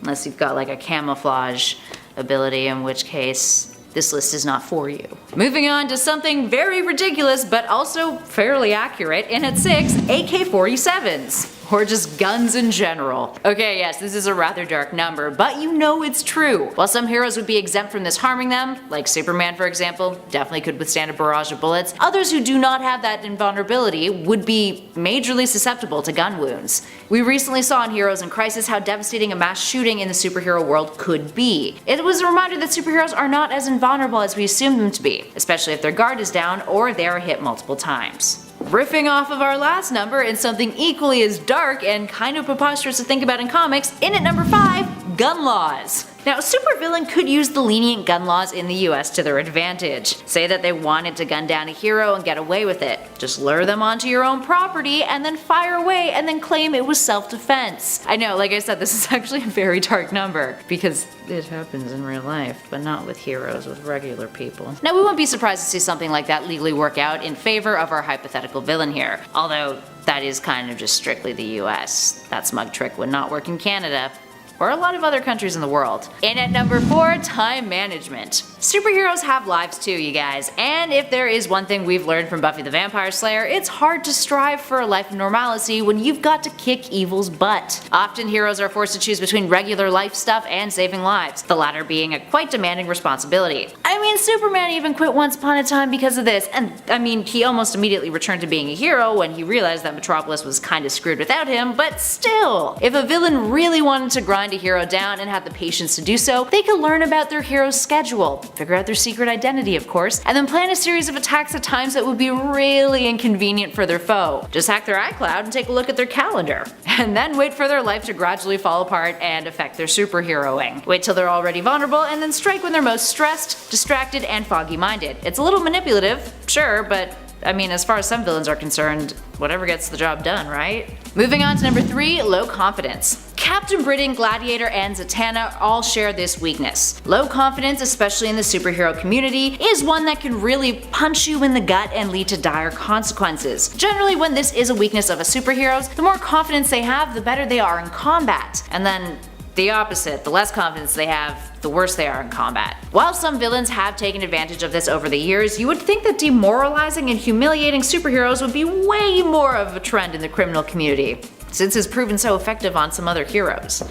Unless you've got like a camouflage ability, in which case this list is not for you. Moving on to something very ridiculous but also fairly accurate, and at 6, AK-47s. Or just guns in general. Okay, yes, this is a rather dark number, but you know it's true. While some heroes would be exempt from this harming them, like Superman for example, definitely could withstand a barrage of bullets, others who do not have that invulnerability would be majorly susceptible to gun wounds. We recently saw in Heroes in Crisis how devastating a mass shooting in the superhero world could be. It was a reminder that superheroes are not as invulnerable as we assume them to be, especially if their guard is down or they are hit multiple times. Riffing off of our last number in something equally as dark and kind of preposterous to think about in comics, in at number 5, gun laws. Now, a supervillain could use the lenient gun laws in the US to their advantage. Say that they wanted to gun down a hero and get away with it. Just lure them onto your own property and then fire away and then claim it was self-defense. I know, like I said, this is actually a very dark number because it happens in real life, but not with heroes, with regular people. Now, we wouldn't be surprised to see something like that legally work out in favor of our hypothetical villain here. Although, that is kind of just strictly the US. That smug trick would not work in Canada, or a lot of other countries in the world. And at number 4, time management. Superheroes have lives too, you guys, and if there is one thing we've learned from Buffy the Vampire Slayer, it's hard to strive for a life of normalcy when you've got to kick evil's butt. Often heroes are forced to choose between regular life stuff and saving lives, the latter being a quite demanding responsibility. I mean, Superman even quit once upon a time because of this, and I mean, he almost immediately returned to being a hero when he realized that Metropolis was kinda screwed without him, but still, if a villain really wanted to grind a hero down and had the patience to do so, they could learn about their hero's schedule, figure out their secret identity of course, and then plan a series of attacks at times that would be really inconvenient for their foe. Just hack their iCloud and take a look at their calendar. And then wait for their life to gradually fall apart and affect their superheroing. Wait till they're already vulnerable and then strike when they're most stressed, distracted, and foggy-minded. It's a little manipulative, sure, but I mean, as far as some villains are concerned, whatever gets the job done, right? Moving on to number 3, low confidence. Captain Britain, Gladiator, and Zatanna all share this weakness. Low confidence, especially in the superhero community, is one that can really punch you in the gut and lead to dire consequences. Generally, when this is a weakness of a superhero's, the more confidence they have, the better they are in combat. And then the opposite, the less confidence they have, the worse they are in combat. While some villains have taken advantage of this over the years, you would think that demoralizing and humiliating superheroes would be way more of a trend in the criminal community, since it's proven so effective on some other heroes.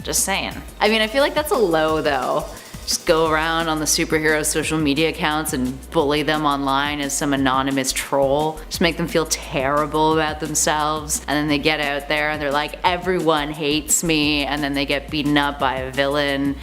Just saying. I mean, I feel like that's a low though. just go around on the superhero social media accounts and bully them online as some anonymous troll. Just make them feel terrible about themselves. And then they get out there and they're like, everyone hates me. And then they get beaten up by a villain.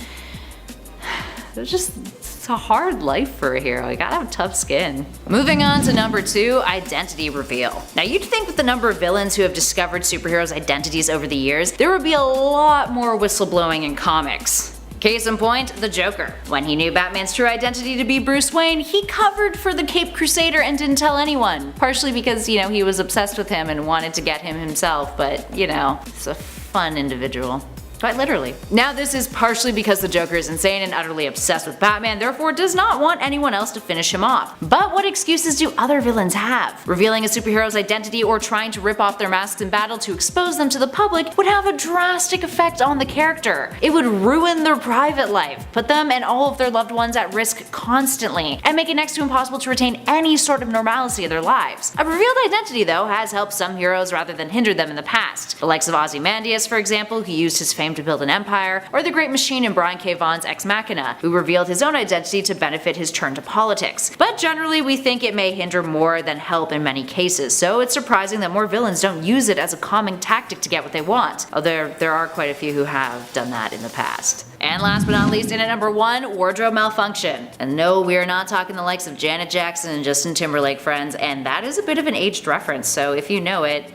It's a hard life for a hero. You gotta have tough skin. Moving on to number 2, identity reveal. Now you'd think with the number of villains who have discovered superheroes' identities over the years, there would be a lot more whistleblowing in comics. Case in point, the Joker. When he knew Batman's true identity to be Bruce Wayne, he covered for the Caped Crusader and didn't tell anyone. Partially because, he was obsessed with him and wanted to get him himself, but, he's a fun individual. Quite literally. Now this is partially because the Joker is insane and utterly obsessed with Batman, therefore does not want anyone else to finish him off. But what excuses do other villains have? Revealing a superhero's identity or trying to rip off their masks in battle to expose them to the public would have a drastic effect on the character. It would ruin their private life, put them and all of their loved ones at risk constantly, and make it next to impossible to retain any sort of normalcy in their lives. A revealed identity though has helped some heroes rather than hindered them in the past. The likes of Ozymandias, for example, who used his fame to build an empire, or the Great Machine in Brian K. Vaughan's Ex Machina, who revealed his own identity to benefit his turn to politics. But generally we think it may hinder more than help in many cases, so it's surprising that more villains don't use it as a calming tactic to get what they want, although there are quite a few who have done that in the past. And last but not least, in at number 1, wardrobe malfunction. And no, we are not talking the likes of Janet Jackson and Justin Timberlake, friends, and that is a bit of an aged reference, so if you know it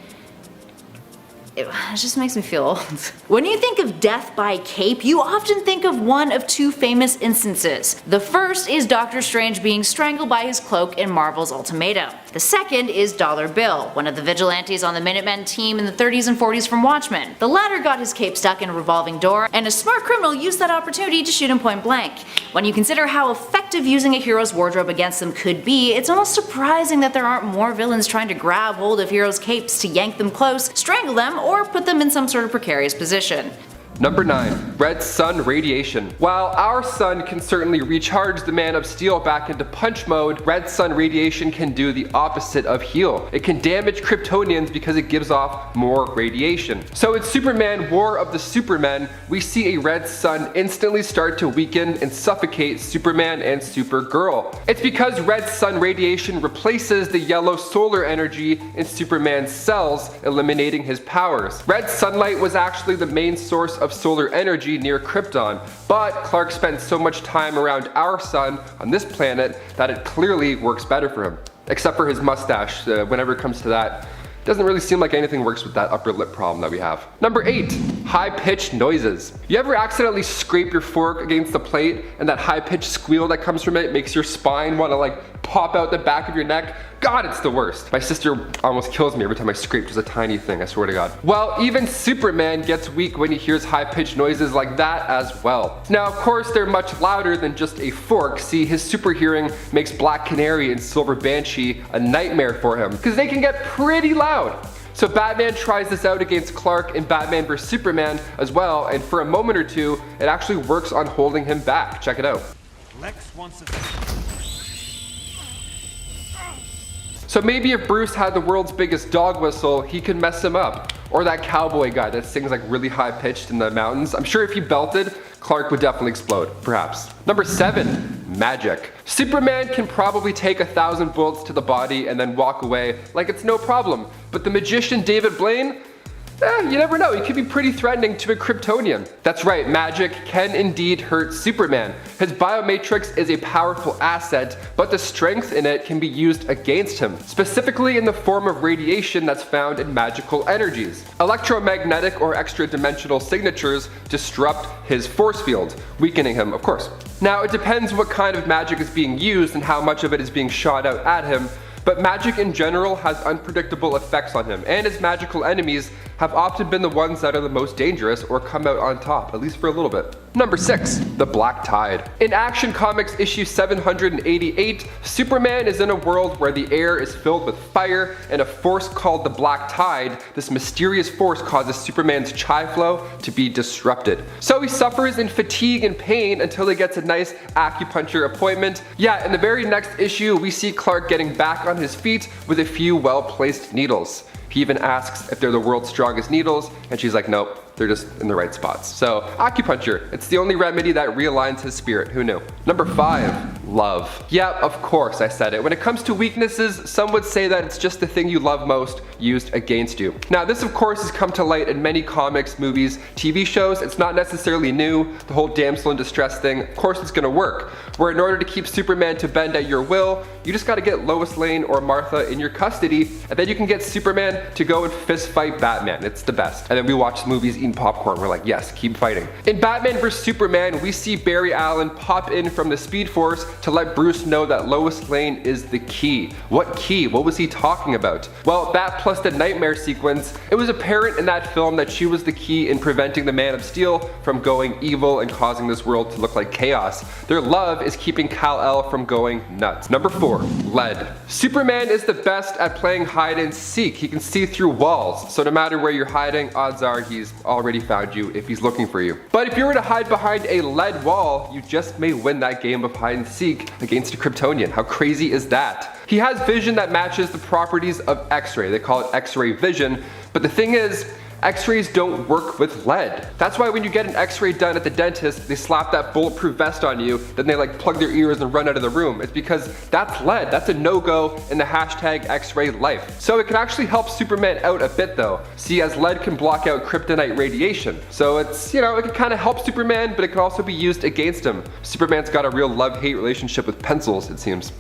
just makes me feel old. When you think of death by cape, you often think of one of 2 famous instances. The first is Doctor Strange being strangled by his cloak in Marvel's Ultimatum. The second is Dollar Bill, one of the vigilantes on the Minutemen team in the 30s and 40s from Watchmen. The latter got his cape stuck in a revolving door, and a smart criminal used that opportunity to shoot him point blank. When you consider how effective using a hero's wardrobe against them could be, it's almost surprising that there aren't more villains trying to grab hold of heroes' capes to yank them close, strangle them, or put them in some sort of precarious position. Number 9. Red Sun Radiation. While our sun can certainly recharge the Man of Steel back into punch mode, Red Sun Radiation can do the opposite of heal. It can damage Kryptonians because it gives off more radiation. So in Superman War of the Supermen, we see a red sun instantly start to weaken and suffocate Superman and Supergirl. It's because red sun radiation replaces the yellow solar energy in Superman's cells, eliminating his powers. Red sunlight was actually the main source of solar energy near Krypton, but Clark spent so much time around our sun on this planet that it clearly works better for him. Except for his mustache, whenever it comes to that. Doesn't really seem like anything works with that upper lip problem that we have. Number 8. High-pitched noises. You ever accidentally scrape your fork against the plate and that high-pitched squeal that comes from it makes your spine want to pop out the back of your neck? God, it's the worst. My sister almost kills me every time I scrape just a tiny thing, I swear to God. Well, even Superman gets weak when he hears high-pitched noises like that as well. Now, of course, they're much louder than just a fork. See, his super hearing makes Black Canary and Silver Banshee a nightmare for him, because they can get pretty loud. So Batman tries this out against Clark in Batman vs Superman as well, and for a moment or two, it actually works on holding him back. Check it out. Lex wants to... So maybe if Bruce had the world's biggest dog whistle, he could mess him up. Or that cowboy guy that sings really high pitched in the mountains. I'm sure if he belted, Clark would definitely explode, perhaps. Number 7, magic. Superman can probably take 1,000 bullets to the body and then walk away like it's no problem. But the magician David Blaine? You never know, he could be pretty threatening to a Kryptonian. That's right, magic can indeed hurt Superman. His biomatrix is a powerful asset, but the strength in it can be used against him, specifically in the form of radiation that's found in magical energies. Electromagnetic or extra-dimensional signatures disrupt his force field, weakening him, of course. Now, it depends what kind of magic is being used and how much of it is being shot out at him, but magic in general has unpredictable effects on him, and his magical enemies have often been the ones that are the most dangerous or come out on top, at least for a little bit. Number 6, the Black Tide. In Action Comics issue 788, Superman is in a world where the air is filled with fire and a force called the Black Tide. This mysterious force causes Superman's chi flow to be disrupted. So he suffers in fatigue and pain until he gets a nice acupuncture appointment. Yeah, in the very next issue, we see Clark getting back on his feet with a few well-placed needles. He even asks if they're the world's strongest needles, and she's like, nope, they're just in the right spots. So acupuncture, it's the only remedy that realigns his spirit. Who knew? Number 5, love. Yeah, of course I said it. When it comes to weaknesses, some would say that it's just the thing you love most used against you. Now this of course has come to light in many comics, movies, TV shows. It's not necessarily new. The whole damsel in distress thing, of course it's gonna work. Where in order to keep Superman to bend at your will, you just gotta get Lois Lane or Martha in your custody, and then you can get Superman to go and fist fight Batman. It's the best. And then we watch movies eating popcorn. We're like, yes, keep fighting. In Batman vs Superman, we see Barry Allen pop in from the Speed Force to let Bruce know that Lois Lane is the key. What key? What was he talking about? Well, that plus the nightmare sequence, it was apparent in that film that she was the key in preventing the Man of Steel from going evil and causing this world to look like chaos. Their love is keeping Kal-El from going nuts. Number 4, lead. Superman is the best at playing hide and seek. He can see through walls, so no matter where you're hiding, odds are he's already found you if he's looking for you. But if you were to hide behind a lead wall, you just may win that game of hide and seek against a Kryptonian. How crazy is that? He has vision that matches the properties of X-ray. They call it X-ray vision, but the thing is, X-rays don't work with lead. That's why when you get an X-ray done at the dentist, they slap that bulletproof vest on you, then they like plug their ears and run out of the room. It's because that's lead. That's a no-go in the hashtag X-ray life. So it can actually help Superman out a bit though. See, as lead can block out kryptonite radiation. So it's, you know, it can kind of help Superman, but it can also be used against him. Superman's got a real love-hate relationship with pencils, it seems.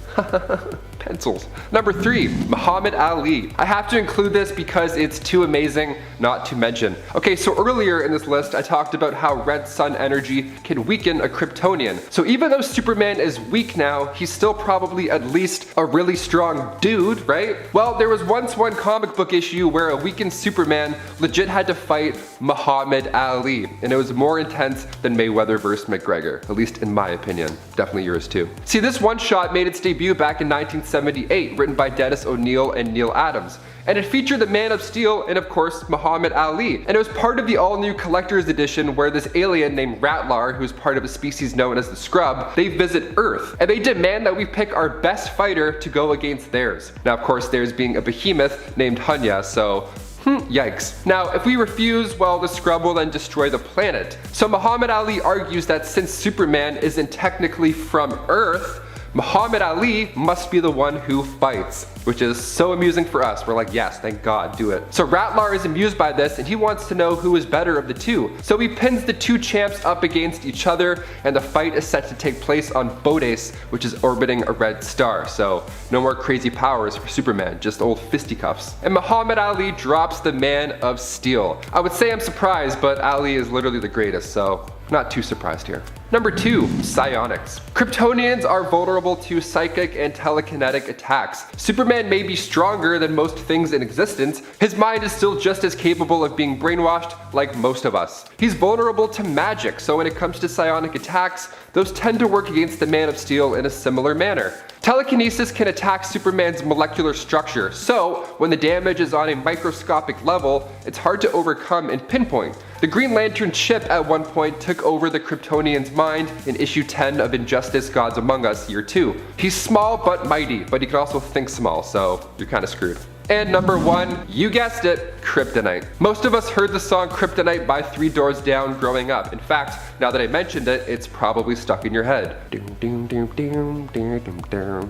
Pencils. Number 3, Muhammad Ali. I have to include this because it's too amazing not to mention. Okay, so earlier in this list I talked about how red sun energy can weaken a Kryptonian. So even though Superman is weak now, he's still probably at least a really strong dude, right? Well, there was once one comic book issue where a weakened Superman legit had to fight Muhammad Ali, and it was more intense than Mayweather vs. McGregor, at least in my opinion. Definitely yours too. See, this one shot made its debut back in 1978, written by Dennis O'Neil and Neil Adams. And it featured the Man of Steel and of course Muhammad Ali. And it was part of the all-new collector's edition where this alien named Ratlar, who's part of a species known as the Scrub, they visit Earth. And they demand that we pick our best fighter to go against theirs. Now of course theirs being a behemoth named Hunya, so yikes. Now, if we refuse, well, the Scrub will then destroy the planet. So Muhammad Ali argues that since Superman isn't technically from Earth, Muhammad Ali must be the one who fights, which is so amusing for us. We're like, yes, thank God, do it. So Ratlar is amused by this and he wants to know who is better of the two. So he pins the two champs up against each other and the fight is set to take place on Bodes, which is orbiting a red star. So no more crazy powers for Superman, just old fisticuffs. And Muhammad Ali drops the Man of Steel. I would say I'm surprised, but Ali is literally the greatest, so not too surprised here. Number 2, psionics. Kryptonians are vulnerable to psychic and telekinetic attacks. Superman may be stronger than most things in existence. His mind is still just as capable of being brainwashed like most of us. He's vulnerable to magic, so when it comes to psionic attacks, those tend to work against the Man of Steel in a similar manner. Telekinesis can attack Superman's molecular structure, so when the damage is on a microscopic level, it's hard to overcome and pinpoint. The Green Lantern chip at one point took over the Kryptonian's mind in issue 10 of Injustice Gods Among Us year 2. He's small but mighty, but he can also think small, so you're kinda screwed. And number 1, you guessed it, kryptonite. Most of us heard the song Kryptonite by Three Doors Down growing up. In fact, now that I mentioned it, it's probably stuck in your head.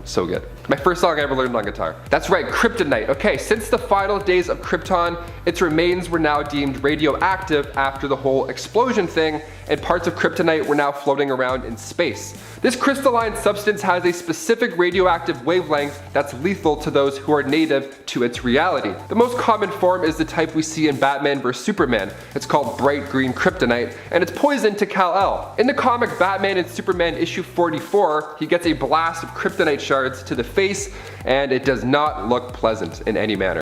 So good. My first song I ever learned on guitar. That's right, kryptonite. Okay, since the final days of Krypton, its remains were now deemed radioactive after the whole explosion thing, and parts of kryptonite were now floating around in space. This crystalline substance has a specific radioactive wavelength that's lethal to those who are native to its reality. The most common form is the type we see in Batman vs Superman. It's called bright green kryptonite, and it's poison to Kal-El. In the comic Batman and Superman issue 44, he gets a blast of kryptonite shards to the face, and it does not look pleasant in any manner.